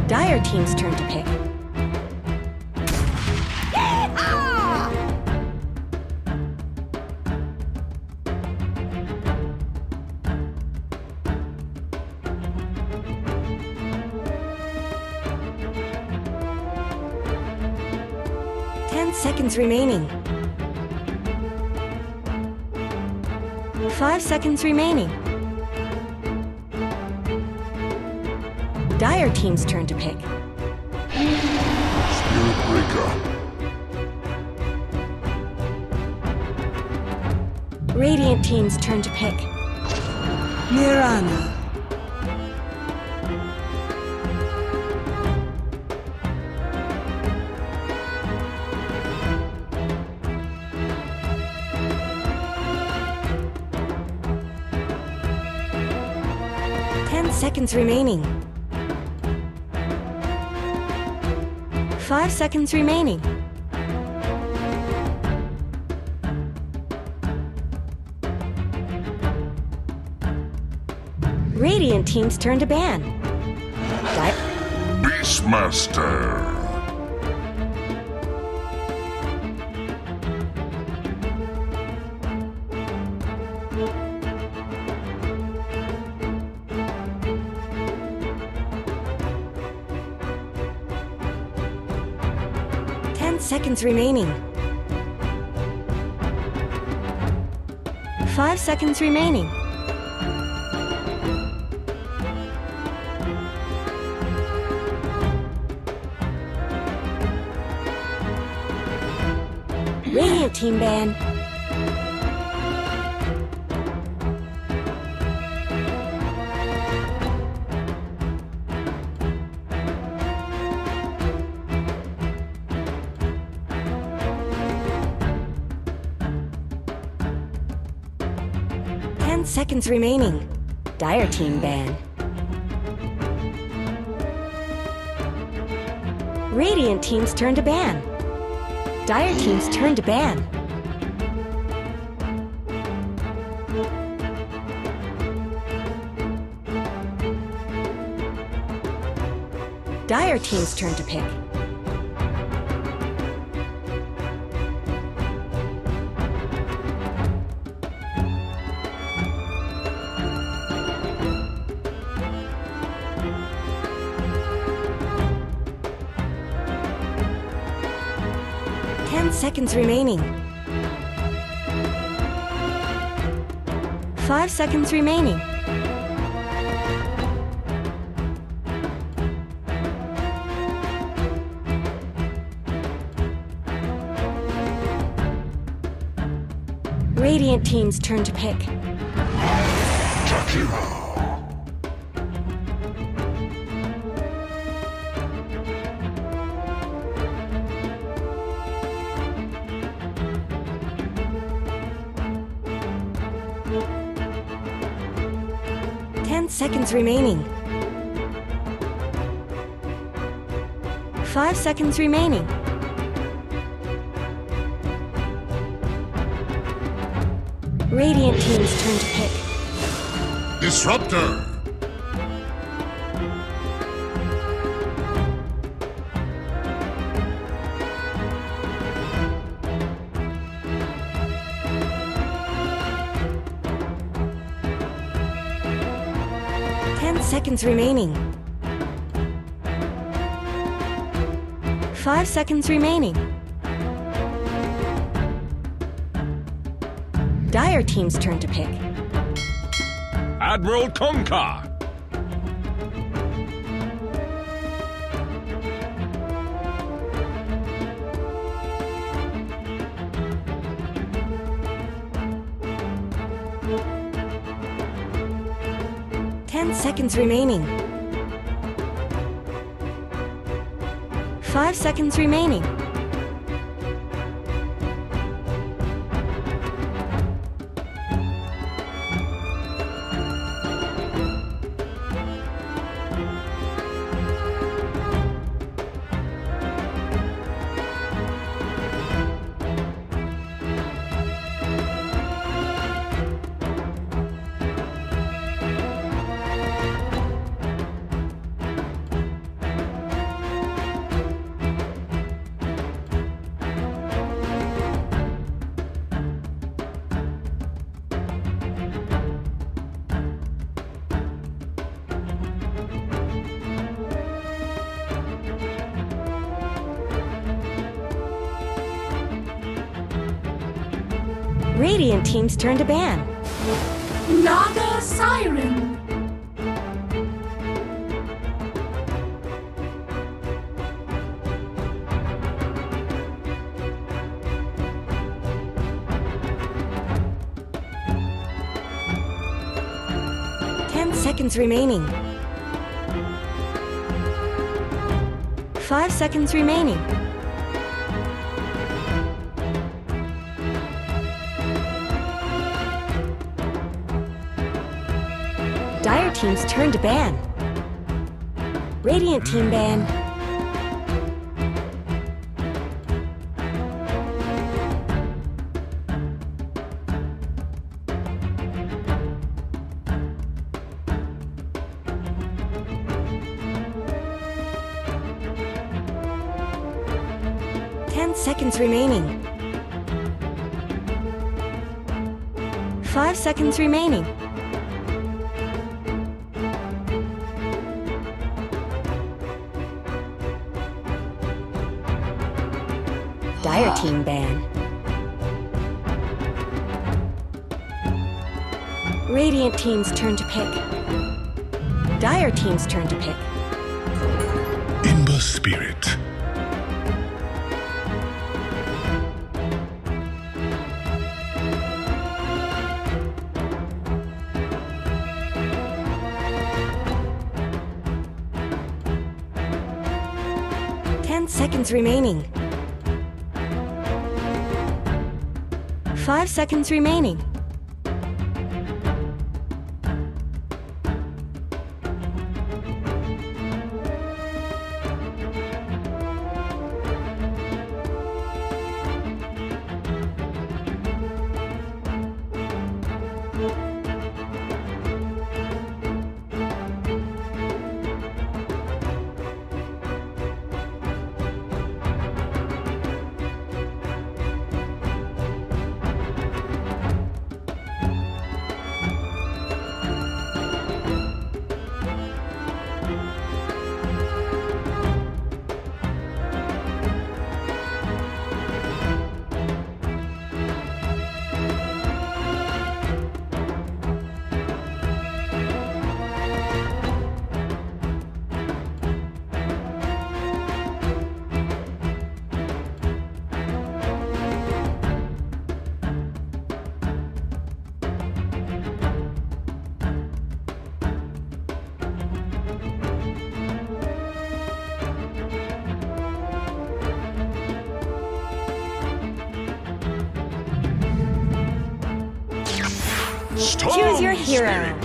Dire team's turn to pick. Yeehaw! 10 seconds remaining. 5 seconds remaining. Dire team's turn to pick. Spirit Breaker. Radiant team's turn to pick. Mirana. Seconds remaining. 5 seconds remaining. Radiant team's turn to ban. Beastmaster. Seconds remaining. 5 seconds remaining. Radiant team ban. Seconds remaining. Dire team ban. Radiant team's turn to ban. Dire team's turn to ban. Dire team's turn to pick. Seconds remaining. 5 seconds remaining. Radiant team's turn to pick. Takiro. 10 seconds remaining. 5 seconds remaining. Radiant team's turn to pick. Disruptor. Seconds remaining. 5 seconds remaining. Dire team's turn to pick. Admiral Concar. 10 seconds remaining. 5 seconds remaining. Radiant team's turn to ban. Naga Siren. Seconds remaining. 5 seconds remaining. Dire team's turn to ban. Radiant team ban. Seconds remaining. 5 seconds remaining. Dire team ban. Radiant team's turn to pick. Dire team's turn to pick. Ember Spirit. Seconds remaining. 5 seconds remaining. Choose your hero.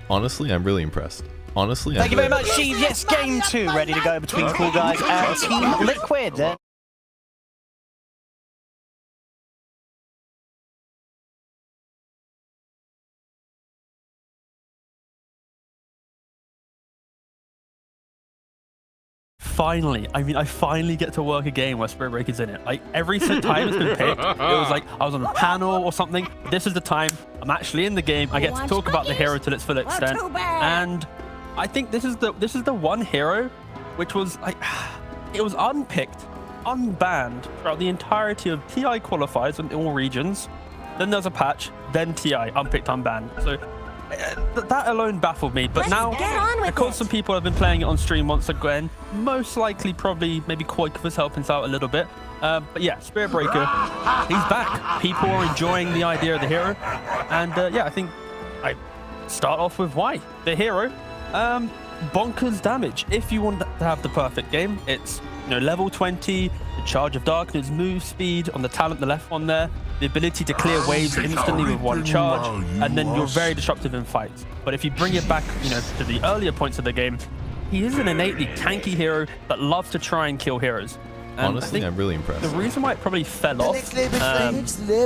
Honestly, I'm really impressed. Honestly, Thank you very much, Steve. Yes, game 2 ready to go between Coolguys and Team Liquid. Finally, I mean, I finally get to work a game where Spirit Breaker's in it. Like, every time it's been picked, it was like I was on a panel or something. This is the time I'm actually in the game. I get to talk about the hero to its full extent. And I think this is the one hero which was like, it was unpicked, unbanned throughout the entirety of TI qualifiers in all regions. Then there's a patch, then TI, unpicked, unbanned. So that alone baffled me, but now, of course, some people have been playing it on stream once again. Most likely, probably, maybe Coolguys helping us out a little bit. But yeah, Spirit Breaker, he's back. People are enjoying the idea of the hero. And yeah, I think I start off with why. The hero, bonkers damage. If you want to have the perfect game, it's, you know, level 20, the Charge of Darkness, move speed on the talent, the left one there, the ability to clear waves instantly with one charge, and then you're very disruptive in fights. But if you bring it back, you know, to the earlier points of the game, he is an innately tanky hero that loves to try and kill heroes. And honestly, I'm really impressed. The reason why it probably fell off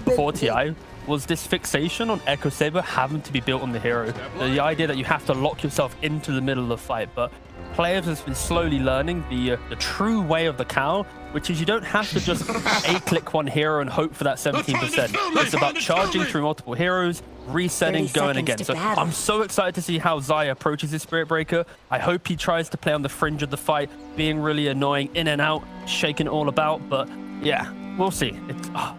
before TI was this fixation on Echo Saber having to be built on the hero. The idea that you have to lock yourself into the middle of the fight. But players have been slowly learning the true way of the cow, which is you don't have to just A-click one hero and hope for that 17%. It's about charging through multiple heroes, resetting, going again. So I'm so excited to see how Zai approaches his Spirit Breaker. I hope he tries to play on the fringe of the fight, being really annoying, in and out, shaking it all about. But yeah, we'll see. It's, oh,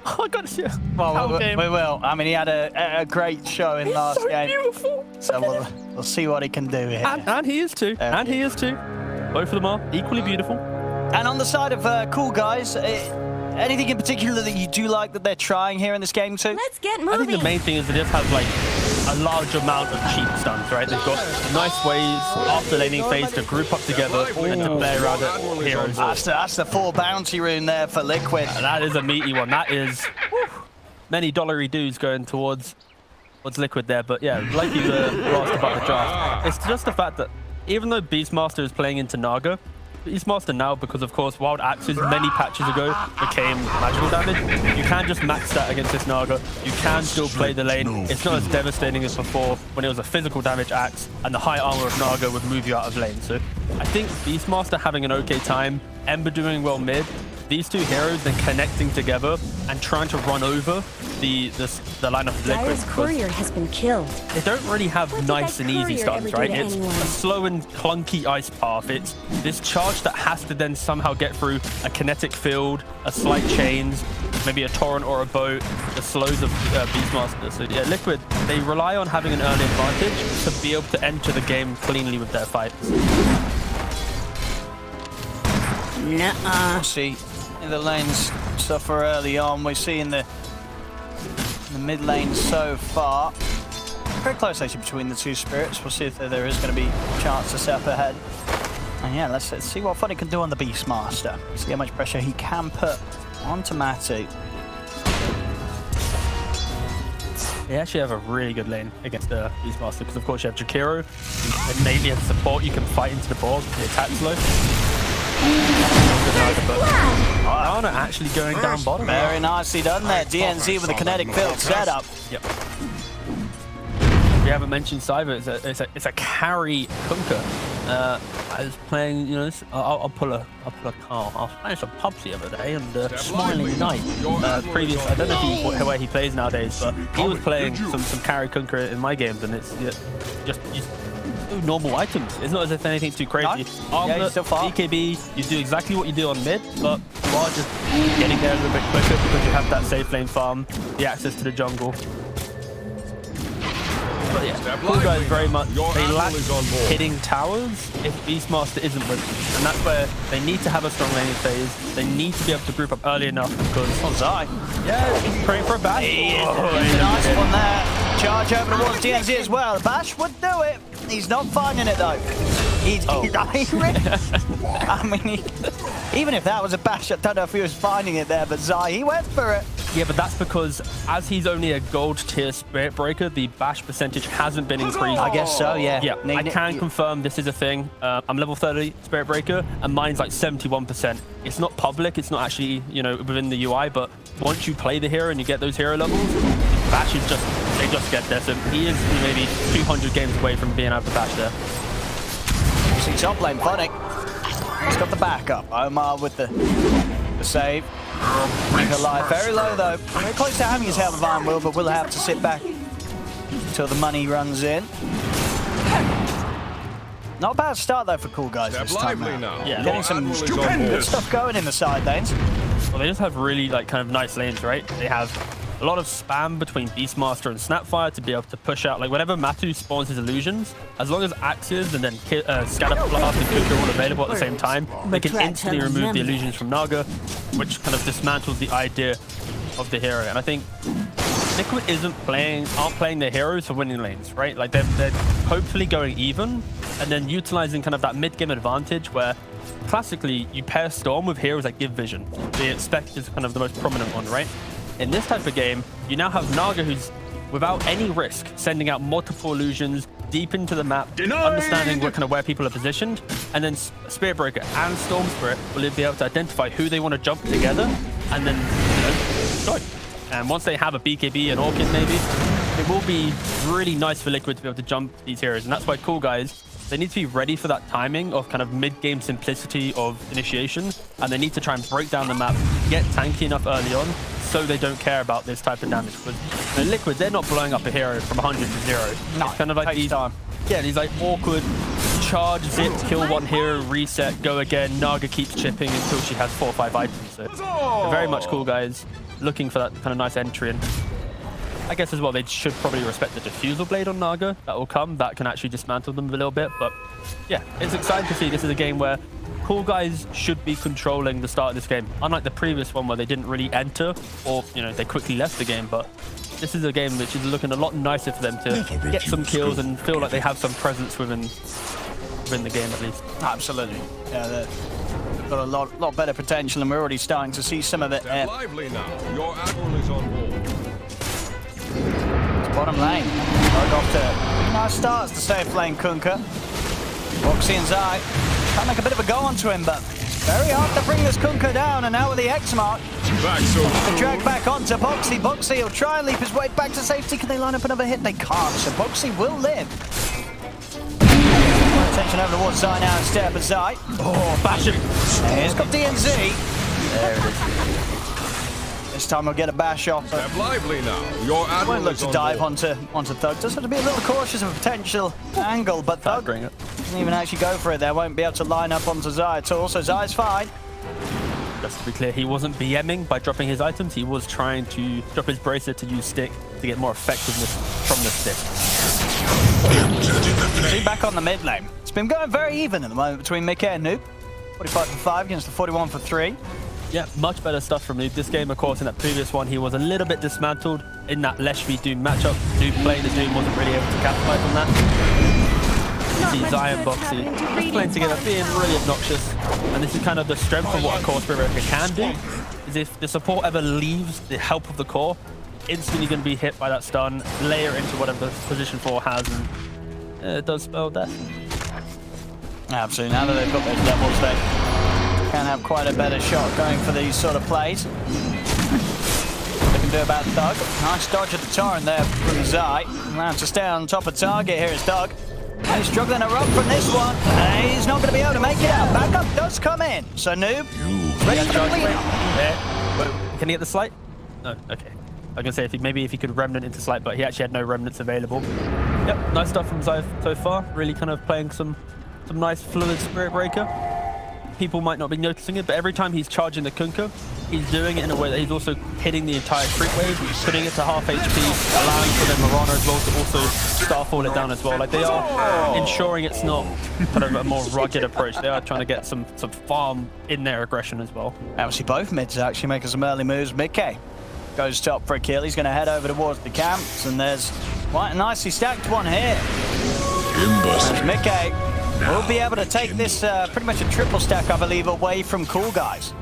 I gotta see it. Well, we will. I mean, he had a great show in last game. Beautiful. So we'll see what he can do here. And he is too. And he is too. Both of them are equally beautiful. And on the side of Coolguys, anything in particular that you do like that they're trying here in this game too? Let's get moving. I think the main thing is they just have like a large amount of cheap stuns, right? They've got nice ways after laning phase to group up together and to play around at heroes. That's the 4 bounty rune there for Liquid. That is a meaty one. That is many dollary dues going towards Liquid there. But yeah, like you asked about the draft, it's just the fact that even though Beastmaster is playing into Naga, Beastmaster now, because of course Wild Axes many patches ago became magical damage, you can just max that against this Naga. You can still play the lane. It's not as devastating as before when it was a physical damage axe and the high armor of Naga would move you out of lane. So I think Beastmaster having an okay time, Ember doing well mid, these two heroes then connecting together and trying to run over the lineup of Liquid. Dyer's courier has been killed. They don't really have nice and easy stuns, right? It's anyone? a slow and clunky ice path. It's this charge that has to then somehow get through a kinetic field, a slight chains, maybe a torrent or a boat, the slows of Beastmaster. So yeah, Liquid, they rely on having an early advantage to be able to enter the game cleanly with their fights. Nuh-uh. See, the lanes suffer early on. We're seeing the mid lane so far. Very close actually between the two spirits. We'll see if there is going to be a chance to step ahead. And yeah, let's see what fun he can do on the Beastmaster. See how much pressure he can put onto Matu. They actually have a really good lane against the Beastmaster because of course you have Jakiro, and maybe as support you can fight into the board, the attack's low. Ana actually going down bottom. Very nicely done there. DNZ with a kinetic field setup. Yep. We haven't mentioned Cyber. It's a carry Kunka. I was playing, you know, I'll pull a car. I was playing some pubs the other day, and Smiling Knight, previous, I don't know where he plays nowadays, but he was playing some carry kunker in my games, and it's just normal items. It's not as if anything's too crazy. Armor, BKB, you do exactly what you do on mid, but you are just getting there a little bit quicker because you have that safe lane farm, the access to the jungle. But yeah, Coolguys very much, they lack hitting towers if Beastmaster isn't with them. And that's where they need to have a strong laning phase. They need to be able to group up early enough because... Oh, Zai. Yeah, he's praying for a bash. Nice one there. Charge over towards DNZ as well. Bash would do it. He's not finding it though. He's I mean, even if that was a bash, I don't know if he was finding it there, but Zai, he went for it. Yeah, but that's because as he's only a gold tier Spirit Breaker, the bash percentage hasn't been increased. I guess so, yeah. Yeah, I can confirm this is a thing. I'm level 30 Spirit Breaker, and mine's like 71%. It's not public, it's not actually, you know, within the UI, but once you play the hero and you get those hero levels, bash is just, they just get there. So he is maybe 200 games away from being able to bash there. See top lane, Phonic. He's got the backup. Omar with the save. Make alive. Very low though. Very close to having his health of Iron Will, but we'll have to sit back until the money runs in. Not a bad start though for Coolguys this time now. Yeah, getting some good stuff going in the side lanes. Well, they just have really like kind of nice lanes, right? They have a lot of spam between Beastmaster and Snapfire to be able to push out, like whenever Matu spawns his illusions, as long as Axes and then Scatter Blast and Kuka are all available at the same time, they can instantly remove the illusions from Naga, which kind of dismantles the idea of the hero. And I think Liquid aren't playing their heroes for winning lanes, right? Like they're hopefully going even and then utilizing kind of that mid-game advantage where classically you pair Storm with heroes that give vision. The Spec is kind of the most prominent one, right? In this type of game, you now have Naga who's, without any risk, sending out multiple illusions deep into the map, understanding what kind of where people are positioned, and then Spirit Breaker and Storm Spirit will be able to identify who they want to jump together, and then, you know, go. And once they have a BKB and Orchid maybe, it will be really nice for Liquid to be able to jump these heroes, and that's why Coolguys, they need to be ready for that timing of kind of mid-game simplicity of initiation, and they need to try and break down the map, get tanky enough early on, so they don't care about this type of damage. But you know, Liquid, they're not blowing up a hero from 100 to 0. No, it's kind of like these like awkward charge, zip, kill one hero, reset, go again. Naga keeps chipping until she has 4 or 5 items. So they're very much Coolguys, looking for that kind of nice entry. And I guess as well, they should probably respect the Diffusal Blade on Naga. That will come. That can actually dismantle them a little bit. But yeah, it's exciting to see. This is a game where Coolguys should be controlling the start of this game. Unlike the previous one where they didn't really enter or, you know, they quickly left the game. But this is a game which is looking a lot nicer for them to get some kills and feel like they have some presence within the game at least. Absolutely. Yeah, they've got a lot better potential, and we're already starting to see some of it. Lively now. Your admiral is on board. Bottom lane. Dug off to nice starts to safe lane Kunkka. Boxy and Zai can make a bit of a go onto him, but very hard to bring this Kunkka down, and now with the X mark. The drag back onto Boxy. Boxy will try and leap his way back to safety. Can they line up another hit? They can't, so Boxy will live. Attention over towards Zai now instead, but Zai. Oh, bash him. He's got DNZ. There it is. This time we'll get a bash off. Step lively now. Your admiral won't look to dive onto Thug. Just have to be a little cautious of a potential angle, but Thug doesn't even actually go for it there. Won't be able to line up onto Zai at all, so Zai's fine. Just to be clear, he wasn't BMing by dropping his items. He was trying to drop his bracer to use stick to get more effectiveness from the stick. See, back on the mid lane. It's been going very even at the moment between Mickey and Noob. 45 for 5 against the 41 for 3. Yeah, much better stuff from Noob. This game, of course, in that previous one, he was a little bit dismantled in that Lesh v Doom matchup. Noob playing as Doom wasn't really able to capitalize on that. See Zai and Boxy just playing together, being really obnoxious. And this is kind of the strength of what a core Spirit Breaker can do, is if the support ever leaves the help of the core, instantly going to be hit by that stun, layer into whatever the position 4 has, and it does spell death. Absolutely. Now that they've got those levels, they can have quite a better shot going for these sort of plays. They can do about Thug. Nice dodge at the torrent there from Zai. Now to stay on top of target here is Thug. He's struggling to run from this one. He's not going to be able to make it out. Backup does come in. So Noob, ready for the clean. Can he get the slight? No, okay. I was going to say maybe if he could remnant into slight, but he actually had no remnants available. Yep, nice stuff from Zai so far. Really kind of playing some nice fluid Spirit Breaker. People might not be noticing it, but every time he's charging the Kunkka, he's doing it in a way that he's also hitting the entire creep wave, putting it to half HP, allowing for the Mirana as well to also starfall it down as well. Like, they are ensuring it's not kind of a more rugged approach. They are trying to get some farm in their aggression as well. Obviously, both mids are actually making some early moves. Mickey goes top for a kill. He's going to head over towards the camps, and there's quite a nicely stacked one here. As Mickey will be able to take this pretty much a triple stack, I believe, away from Coolguys.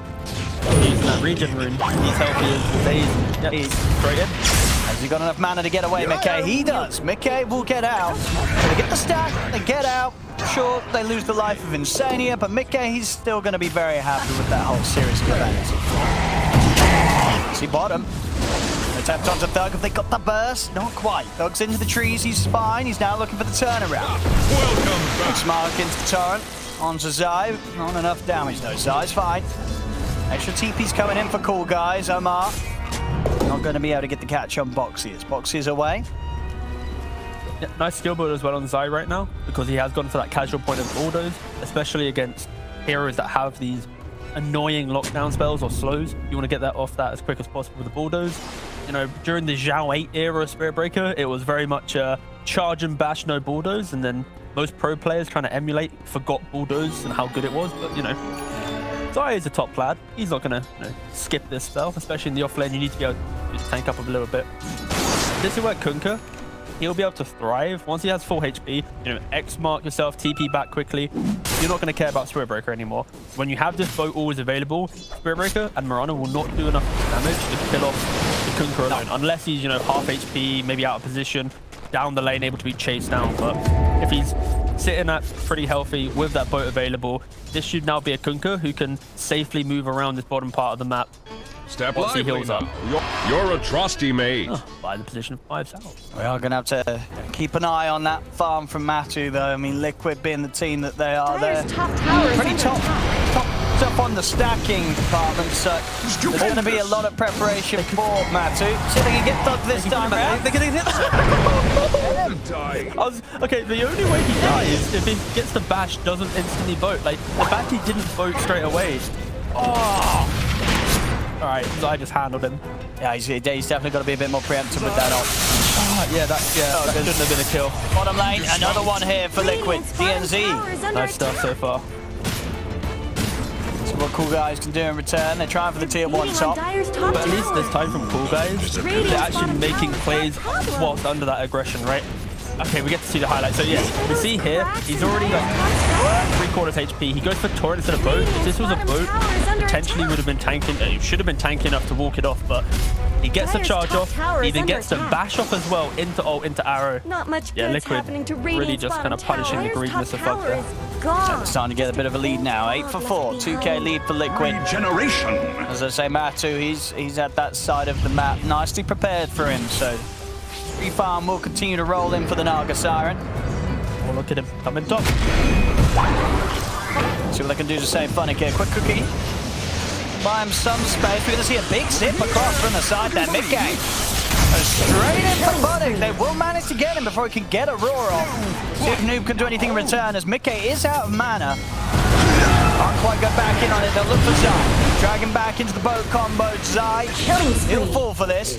Using that regen rune. He's healthy as days. Yep, he's straight in. Has he got enough mana to get away, Mickey? He does. Mickey will get out. They get the stack, they get out. Sure, they lose the life of Insania, but Mickey, he's still going to be very happy with that whole series of events. See bottom. Attempt onto Thug if they got the burst. Not quite. Thug's into the trees. He's fine. He's now looking for the turnaround. Welcome back. Smark into Torrent. Onto Zai. Not enough damage though. Zai's fine. Extra TP's coming in for Coolguys. Omar not going to be able to get the catch on Boxy's. Boxy's away. Yeah, nice skill build as well on Zai right now, because he has gone for that casual point of Bulldoze, especially against heroes that have these annoying lockdown spells or slows. You want to get that off that as quick as possible with the Bulldoze. You know, during the Zhao 8 era of Spirit Breaker, it was very much charge and bash, no Bulldoze, and then most pro players trying to emulate forgot Bulldoze and how good it was. But, you know, Zai is a top lad. He's not going to skip this spell, especially in the off lane. You need to be able to just tank up a little bit. This is where Kunkka, he'll be able to thrive. Once he has full HP, you know, X mark yourself, TP back quickly. You're not going to care about Spirit Breaker anymore. When you have this boat always available, Spirit Breaker and Mirana will not do enough damage to kill off the Kunkka alone. Unless he's, you know, half HP, maybe out of position, down the lane, able to be chased down. But if he's sitting at pretty healthy with that boat available, this should now be a Kunkka who can safely move around this bottom part of the map. Step once he heals up. You're a trusty mate. By the position of 5 south. We are going to have to keep an eye on that farm from Matu, though. I mean, Liquid being the team that they are, they're pretty top on the stacking department, so there's going to be a lot of preparation for Matu. See if they can get Thug this time around. Okay, the only way he dies if he gets the bash, doesn't instantly vote. Like, the fact he didn't vote straight away. Oh! Alright, I just handled him. Yeah, he's definitely got to be a bit more preemptive with that ult. Yeah, that shouldn't have been a kill. Bottom lane, another one here for Liquid. DNZ. Nice stuff so far. See what Coolguys can do in return. They're trying for the tier 1 top. But at least there's time from Coolguys. They're actually making plays whilst under that aggression, right? Okay, we get to see the highlights. So yeah, we see here, he's already like 3/4 HP. He goes for Torrent instead of boat. If this was a boat, potentially would have been tanking. He should have been tanking enough to walk it off, but he gets the charge off. He then gets the bash off as well into ult, into arrow. Yeah, Liquid really just kind of punishing the greediness of Thug there. So it's starting to get a bit of a lead now. 8 for 4, 2k lead for Liquid. Generation. As I say, Matu, he's at that side of the map, nicely prepared for him. So free farm will continue to roll in for the Naga Siren. Oh, look at him coming top. See what they can do to save Funnick here. Quick cookie. Buy him some space. We're going to see a big zip across from the side there. Mid-game. Straight in for Funnick. They will manage to get him before he can get a roar off. See if Noob can do anything in return, as Mickey is out of mana. Can't quite get back in on it. They'll look for Zai. Drag him back into the boat combo. Zai, he'll fall for this.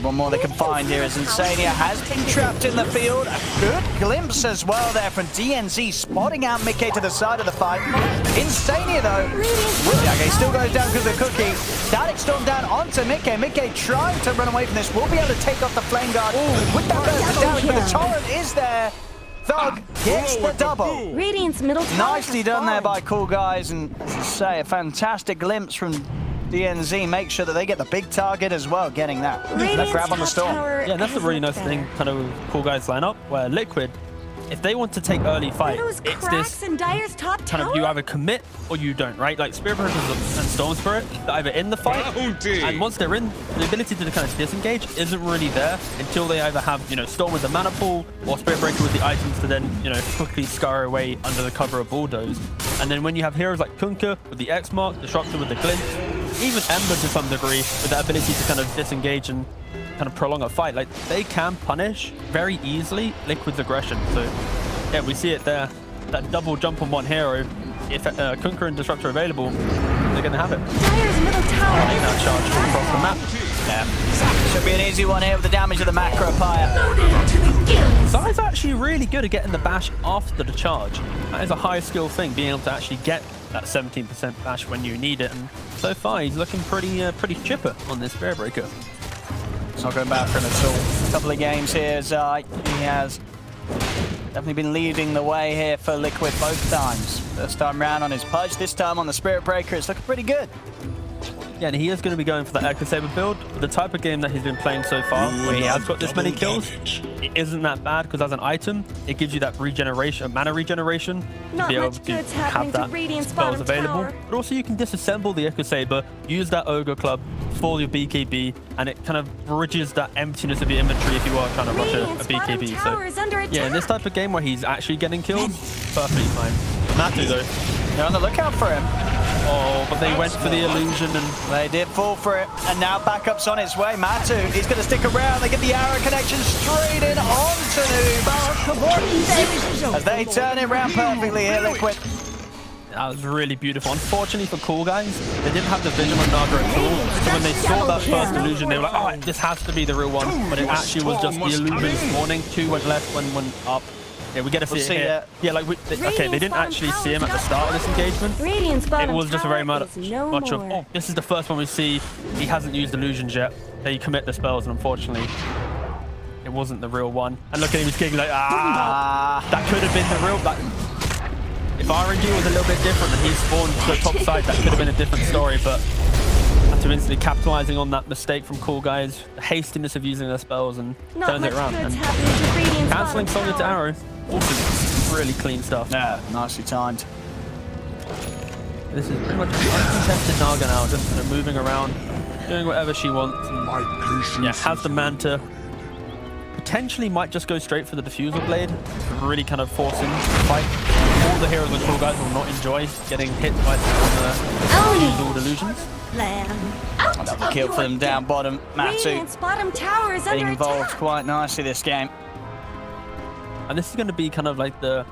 One more they can find here as Insania has been trapped in the field. A good glimpse as well there from DNZ, spotting out Mickey to the side of the fight. Insania though, okay, still goes down because of the cookie. Static Storm down onto Mickey. Mickey trying to run away from this. Will be able to take off the Flame Guard with that burst of damage, but the Torrent is there. Thug gets the double. Radiant's middle tower Nicely done there by Coolguys, and as I say, a fantastic glimpse from DNZ. Make sure that they get the big target as well, getting that grab on the storm. Yeah, that's the really nice thing kind of with Coolguys lineup, where Liquid, if they want to take early fight, Those it's cracks this in Dire's top kind of tower? you either commit or you don't, right? Like Spirit Breakers and Storm Spirit, they're either in the fight, Bounty. and once they're in, the ability to kind of disengage isn't really there until they either have, you know, Storm with the mana pool or Spirit Breaker with the items to then, you know, quickly scurry away under the cover of Bulldoze. And then when you have heroes like Kunkka with the X Mark, Disruptor with the Glint, even Ember to some degree with that ability to kind of disengage and kind of prolong a fight, like they can punish very easily Liquid's aggression. So yeah, we see it there. That double jump on one hero. If Kunkka and Disruptor are available, they're going to have it. Dire's middle tower Now is charge across the map. Yeah. Should be an easy one here with the damage of the macro pyre. Loaded to the gills. Zai's actually really good at getting the bash after the charge. That is a high skill thing, being able to actually get that 17% bash when you need it. And so far, he's looking pretty chipper on this Spirit Breaker. It's not going bad for him at all. A couple of games here, Zai. He has definitely been leading the way here for Liquid both times. First time round on his Pudge, this time on the Spirit Breaker. It's looking pretty good. Yeah, and he is going to be going for that Echo Saber build. The type of game that he's been playing so far, where he has got this many kills, it isn't that bad because as an item, it gives you that regeneration, mana regeneration, to Not be able much to good's happening have to that Radiant's spells bottom available. tower. But also you can disassemble the Echo Saber, use that Ogre Club for your BKB, and it kind of bridges that emptiness of your inventory if you are trying to rush a Radiant's bottom BKB. tower is under attack. Yeah, in this type of game where he's actually getting kills, perfectly fine. Matu though. They're on the lookout for him. Oh, but they went for the illusion and They did fall for it, and now backup's on its way. Matu, he's going to stick around. They get the arrow connection straight in onto Noob. As they turn it around perfectly here, Liquid. that was really beautiful. Unfortunately for Coolguys, they didn't have the vision on Naga at all. So when they saw that first illusion, they were like, oh, this has to be the real one. But it actually was just the illusion spawning. 2 went left, 1 went up. Yeah, we get to see We'll it see here. that. Yeah, like, okay, they didn't actually see him at the start of this engagement. Radiant's It bottom was just a very tower much is no of, more. oh, this is the first one we see. He hasn't used illusions yet. They commit the spells, and unfortunately, it wasn't the real one. And look at him, he's kicking like, that could have been the real. If RNG was a little bit different and he spawned to the top side, that could have been a different story, but after instantly capitalizing on that mistake from Coolguys, the hastiness of using their spells and Not turns much it around. good's And happening to Radiant's cancelling bottom Sonya to tower. arrow, also really clean stuff. Yeah, nicely timed. This is pretty much an uncontested Naga now, just kind of moving around, doing whatever she wants. And, yeah, has the Manta. Potentially might just go straight for the Diffusal Blade, really kind of forcing the fight. All the heroes with Coolguys will not enjoy getting hit by the illusions. Another kill for them down bottom. Matu Radiant's bottom tower is getting under involved attack. quite nicely this game. And this is going to be kind of like the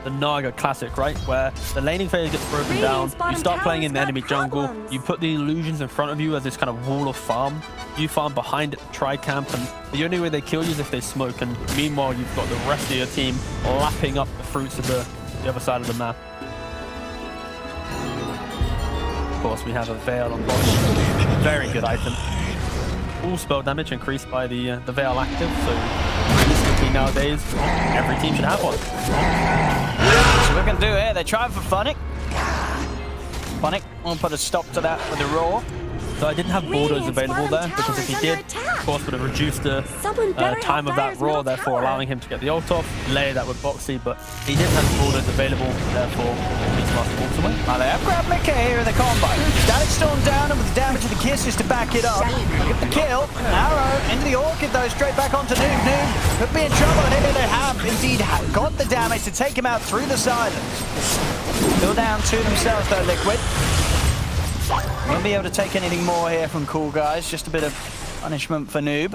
Naga classic, right? Where the laning phase gets broken down, Radiant's you bottom start playing in the tower's enemy got jungle, problems. you put the illusions in front of you as this kind of wall of farm. You farm behind it, try camp, and the only way they kill you is if they smoke. And meanwhile, you've got the rest of your team lapping up the fruits of the other side of the map. Of course, we have a Veil on Bosch. Very good item. All spell damage increased by the Veil active, so realistically nowadays, every team should have one. So we're going to do here, they're trying for Funnick. Funnick will put a stop to that with the Roar. So I didn't have Bulldoze available there, because if he did, of course, would have reduced the time of that Roar, therefore allowing him to get the ult off, layer that with Boxy, but he didn't have Bulldoze available, therefore Beastmaster walks away. Now they have grabbed Mika here in the combo. Static Storm down, and with the damage of the kisses to back it up. Get the kill. Arrow into the Orchid though, straight back onto Noob. Noob could be in trouble, and here they have indeed got the damage to take him out through the silence. Still down to themselves though, Liquid. Won't be able to take anything more here from Coolguys. Just a bit of punishment for Noob.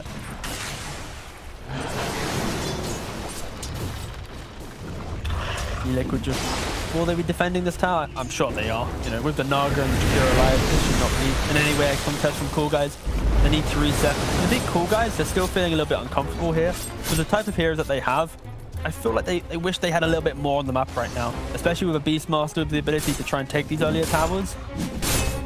Liquid just, will they be defending this tower? I'm sure they are. You know, with the Naga and the Secure Alive, this should not be in any way a contest from Coolguys. They need to reset. I think Coolguys, they're still feeling a little bit uncomfortable here. With the type of heroes that they have, I feel like they wish they had a little bit more on the map right now. Especially with a Beastmaster with the ability to try and take these earlier towers.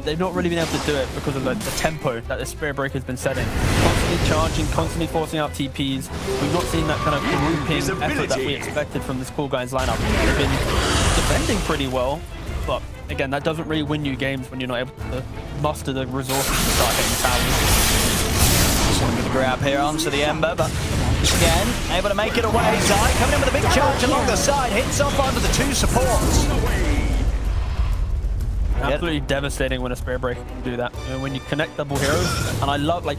They've not really been able to do it because of the tempo that the Spirit Breaker has been setting. Constantly charging, constantly forcing out TPs. We've not seen that kind of grouping effort that we expected from this Coolguys lineup. They've been defending pretty well, but again, that doesn't really win you games when you're not able to muster the resources to start hitting towers. It's going to grab here onto the Ember, but once again, able to make it away. Zai coming in with a big charge along the side, hits off onto the 2 supports. Absolutely devastating when a Spirit Breaker can do that. You know, when you connect double heroes, and I love like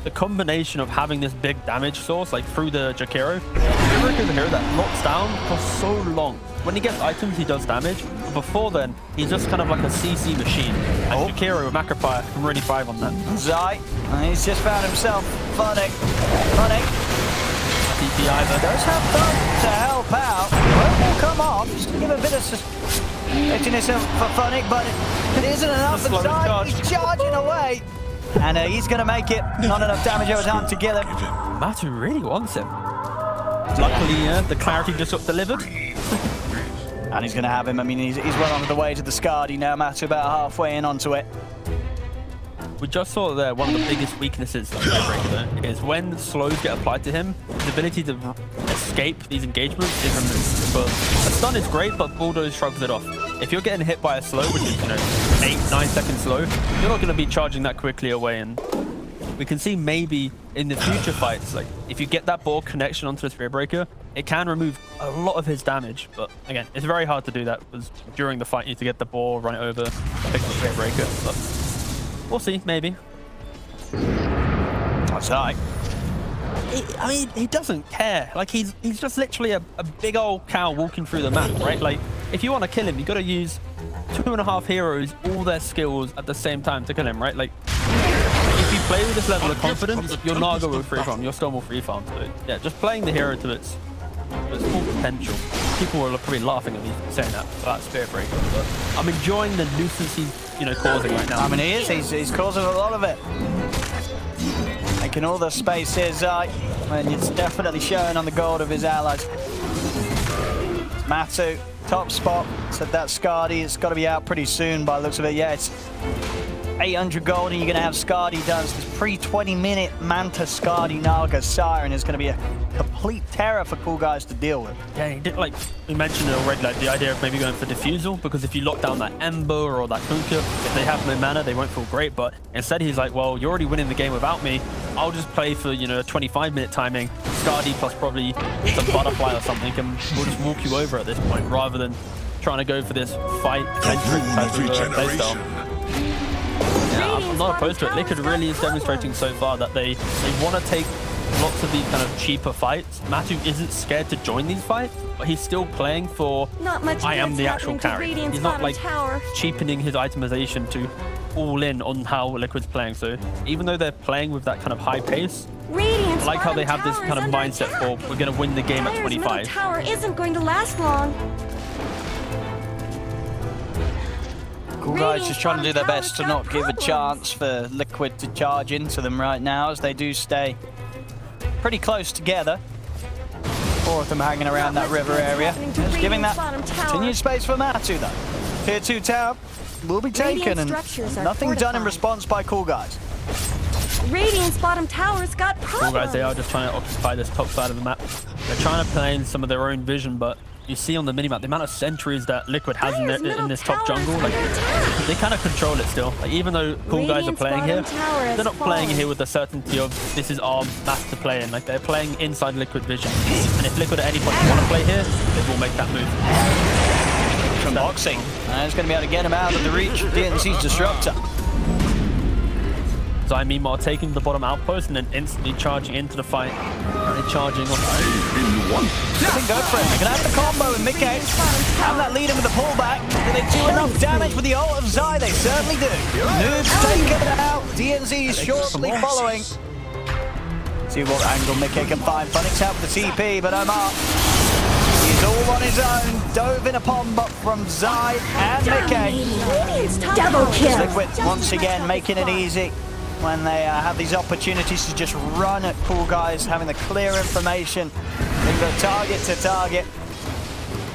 the combination of having this big damage source like through the Jakiro. Spirit Breaker is a hero that locks down for so long. When he gets items, he does damage. But before then, he's just kind of like a CC machine. And Jakiro with Macro Fire can really thrive on that. Zai, he's just found himself Funnick. TP either. Does have fun to help out. Will come off, just to give a bit of safetiness for Funnick, but it isn't enough. And Zai, he's charging away. And he's going to make it. Not enough damage over time to kill him. Matu really wants him. Luckily, the clarity just got delivered. And he's going to have him. I mean, he's well on the way to the Skadi now. Matu about halfway in onto it. We just saw that one of the biggest weaknesses of Breaker is when slows get applied to him, his ability to escape these engagements is removed. But a stun is great, but Bulldoze shrugs it off. If you're getting hit by a slow, which is 8-9 second slow, you're not going to be charging that quickly away. And we can see maybe in the future fights, like if you get that ball connection onto the Spirit Breaker, it can remove a lot of his damage. But again, it's very hard to do that because during the fight you need to get the ball, run it over, pick the Spirit Breaker. But we'll see, maybe. That's right. I mean, he doesn't care. Like, he's just literally a big old cow walking through the map, right? Like, if you want to kill him, you got to use 2.5 heroes, all their skills at the same time to kill him, right? Like, if you play with this level of confidence, your Naga will free farm, your Storm will free farm. So, yeah, just playing the hero to its full potential. People are probably laughing at me saying that about Spirit Breaker, but I'm enjoying the nuisance he's, causing right now. I mean, he is. He's causing a lot of it. Making all the space here, Zai. And it's definitely showing on the gold of his allies. Matu, top spot. Said that Skadi, it's got to be out pretty soon by the looks of it. Yeah, it's 800 gold and you're going to have Skadi does. This pre-20-minute Manta Skadi Naga Siren is going to be a complete terror for Coolguys to deal with. Yeah, he did, like we mentioned it already, like the idea of maybe going for Diffusal, because if you lock down that Ember or that Kunkka, if they have no mana, they won't feel great. But instead he's like, well, you're already winning the game without me. I'll just play for, a 25-minute timing, Skadi plus probably some Butterfly or something, and we'll just walk you over at this point, rather than trying to go for this fight-centric type of playstyle. Yeah, I'm not opposed to it. Liquid really is demonstrating so far that they want to take lots of these kind of cheaper fights. Matu isn't scared to join these fights, but he's still playing for I am the actual carry. He's not like cheapening his itemization to all in on how Liquid's playing. So even though they're playing with that kind of high pace, I like how they have this kind of mindset for we're going to win the game at 25. Tower isn't going to last long. Coolguys just trying to do their best to not give a chance for Liquid to charge into them right now, as they do stay pretty close together. 4 of them hanging around that river area. Just giving that continued space for Matu though. Tier 2 tower will be taken and nothing done in response by Coolguys. Radiant's bottom tower's got problems. Coolguys, they are just trying to occupy this top side of the map. They're trying to play in some of their own vision, but you see on the minimap the amount of sentries that Liquid has in this top jungle. Like, they kind of control it still. Like, even though Coolguys are playing here, they're not playing here with the certainty of this is our map to play in. Like, they're playing inside Liquid vision. And if Liquid at any point want to play here, they will make that move. From boxing, and it's going to be able to get him out of the reach of DNC's Disruptor. Zai meanwhile taking the bottom outpost and then instantly charging into the fight. And charging off. They can go for it. They can have the combo in mid-game. Have that lead him with the pullback. Do they do enough damage with the ult of Zai? They certainly do. Noob's taken it out. DNC is shortly following. See what angle Mickey can find. Funnick's out with the TP, but Omar, he's all on his own. Dove in upon but from Zai and Mickey. Double kill. Liquid once again making it easy when they have these opportunities to just run at Coolguys, having the clear information. They go target to target.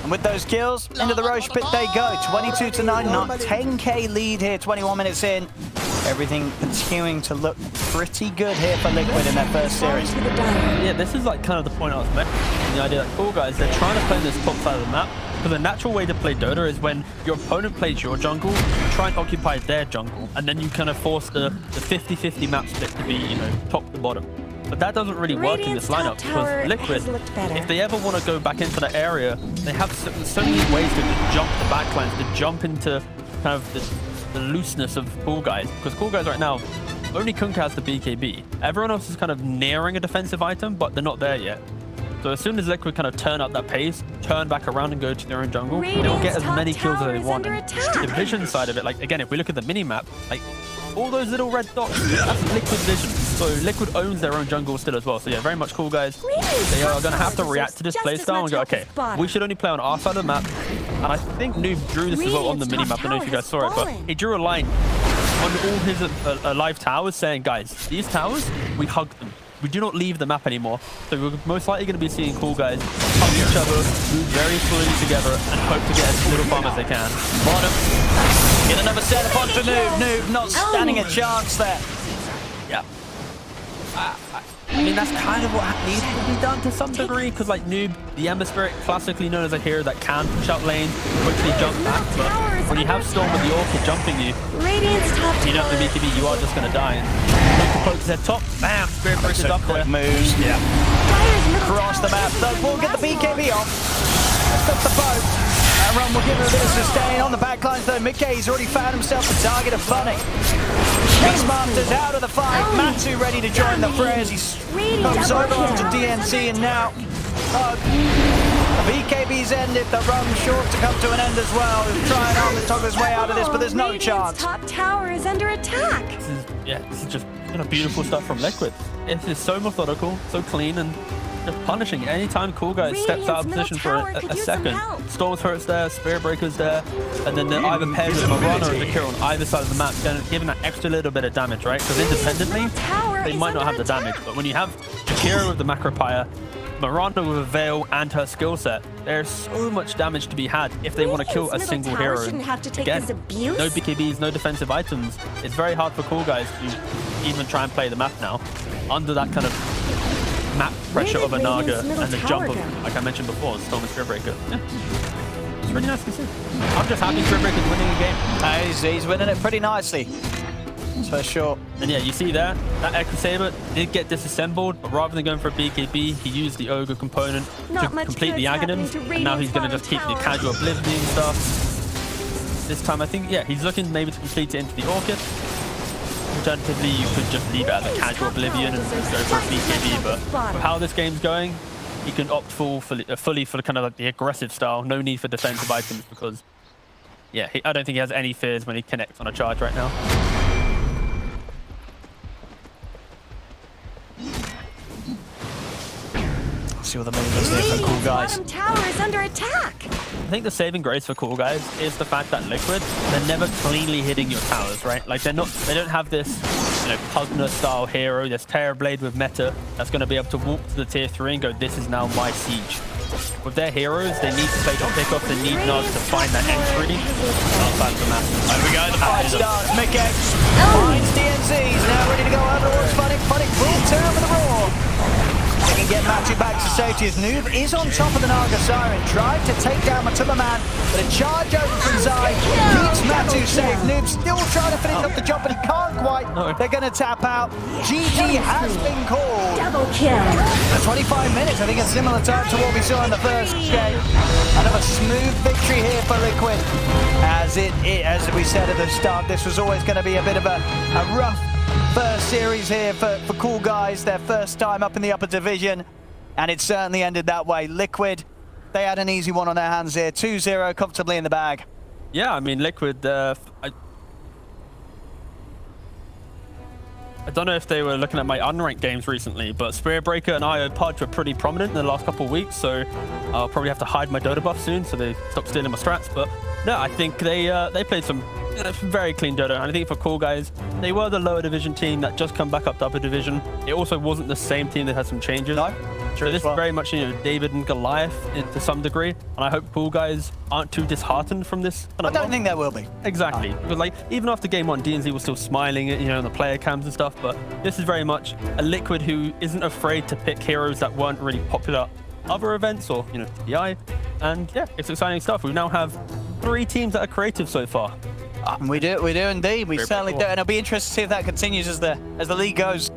And with those kills, into the Roche pit they go. 22-9, not 10k lead here, 21 minutes in. Everything continuing to look pretty good here for Liquid in their first series. Yeah, this is like kind of the point I was making. The idea that Coolguys, they're trying to play this top side of the map. Because the natural way to play Dota is when your opponent plays your jungle, you try and occupy their jungle, and then you kind of force the 50-50 map split to be, top to bottom. But that doesn't really work in this lineup tower because Liquid, has looked better. if they ever want to go back into that area, they have so many ways to just jump the backlines, to jump into kind of the looseness of Coolguys. Because Coolguys right now, only Kunkka has the BKB. Everyone else is kind of nearing a defensive item, but they're not there yet. So as soon as Liquid kind of turn up that pace, turn back around and go to their own jungle, they'll get as many kills as they want. The vision side of it, like again, if we look at the mini-map, like all those little red dots, that's Liquid vision. So Liquid owns their own jungle still as well. So yeah, very much Coolguys. They are going to have to react to this playstyle and go, okay, we should only play on our side of the map. And I think Noob drew this as well on the mini-map. I don't know if you guys saw it, but he drew a line on all his live towers saying, guys, these towers, we hug them. We do not leave the map anymore. So we're most likely going to be seeing Coolguys hug each other, move very slowly together, and hope to get as little farm as they can. Bottom. Get another set upon for Noob. Noob not standing a chance there. Yeah. I mean, that's kind of what needs to be done to some degree, because like Noob, the Ember Spirit, classically known as a hero that can push out lanes, quickly jump back, but when you have Storm with the Orchid jumping you, you don't have the BKB, you are just going to die. And Cloak is at top, bam, Spirit Breaker's up there. Quick moves, yeah. Across the map, though, we'll get the BKB off. Let's up the boat. That run will give him a bit of sustain on the backlines, though. Mickey's already found himself the target of Funny. Beastmaster's out of the fight. Matsu ready to join the fray as he comes over onto DNC, and now the BKB's ended. The run's short to come to an end as well. He's trying to toggle his way out of this, but there's no chance. Top tower is under attack. This is just beautiful stuff from Liquid. It is so methodical, so clean, and just punishing. Anytime Coolguys steps out of position for a second, Storm's turret's there, Spirit Breaker's there, and then they're either paired with Marana or Zakira on either side of the map, giving that extra little bit of damage, right? Because independently, they might not have the damage, but when you have Zakira with the Macro Pyre, Marana with a Veil and her skill set, there's so much damage to be had if they want to kill a single hero. And again, no BKBs, no defensive items. It's very hard for Coolguys to even try and play the map now under that kind of map pressure of a Naga and the jump of, like I mentioned before, Storm and Spirit Breaker. Yeah. It's really nice to see. I'm just happy Spirit Breaker's winning a game. He's winning it pretty nicely. That's for sure. And yeah, you see there, that Echo Saber did get disassembled, but rather than going for a BKB, he used the Ogre component to complete the Aghanims, and now he's going to just keep the casual Oblivion stuff. This time, I think, yeah, he's looking maybe to complete it into the Orchid. Alternatively, you could just leave it as a casual Oblivion and go for a BKB, but with how this game's going, he can opt fully for kind of like the aggressive style. No need for defensive items because, yeah, I don't think he has any fears when he connects on a charge right now. See what the moves there for Coolguys. Bottom tower is under attack. I think the saving grace for Coolguys is the fact that Liquid, they're never cleanly hitting your towers, right? Like they don't have this, you know, Pugner style hero, this Terrorblade with meta that's going to be able to walk to the tier 3 and go, this is now my siege. With their heroes, they need to play top pickoff, they need Nugs to find that entry outside of the map. There we go, the fight starts. Mickey finds DNC, he's now ready to go under towards Funny. Funny full turn with the roar. They can get Matsu back to safety as Noob is on top of the Naga Siren. Tried to take down Matuma Man, but a charge over from Zai keeps Matsu safe. Noob still trying to finish up the job, but he can't quite. They're going to tap out. GG has been called. Double kill. 25 minutes, I think a similar time to what we saw in the first game. Another smooth victory here for Liquid. As we said at the start, this was always going to be a bit of a rough first series here for Coolguys, their first time up in the upper division, and it certainly ended that way. Liquid, they had an easy one on their hands here, 2-0 comfortably in the bag. Yeah, I mean, Liquid, I don't know if they were looking at my unranked games recently, but Spirit Breaker and IO Pudge were pretty prominent in the last couple of weeks, so I'll probably have to hide my Dota buff soon so they stop stealing my strats. But no, I think they played some very clean Dota, and I think for Coolguys, they were the lower division team that just come back up to upper division. It also wasn't the same team that had some changes. No. So this is very much, you know, David and Goliath to some degree, and I hope Coolguys aren't too disheartened from this. I don't think there will be. Exactly, because like even after game 1, DNZ was still smiling, you know, on the player cams and stuff. But this is very much a Liquid who isn't afraid to pick heroes that weren't really popular other events or, you know, TI. And yeah, it's exciting stuff. We now have 3 teams that are creative so far. We do indeed. We certainly do, and it'll be interesting to see if that continues as the league goes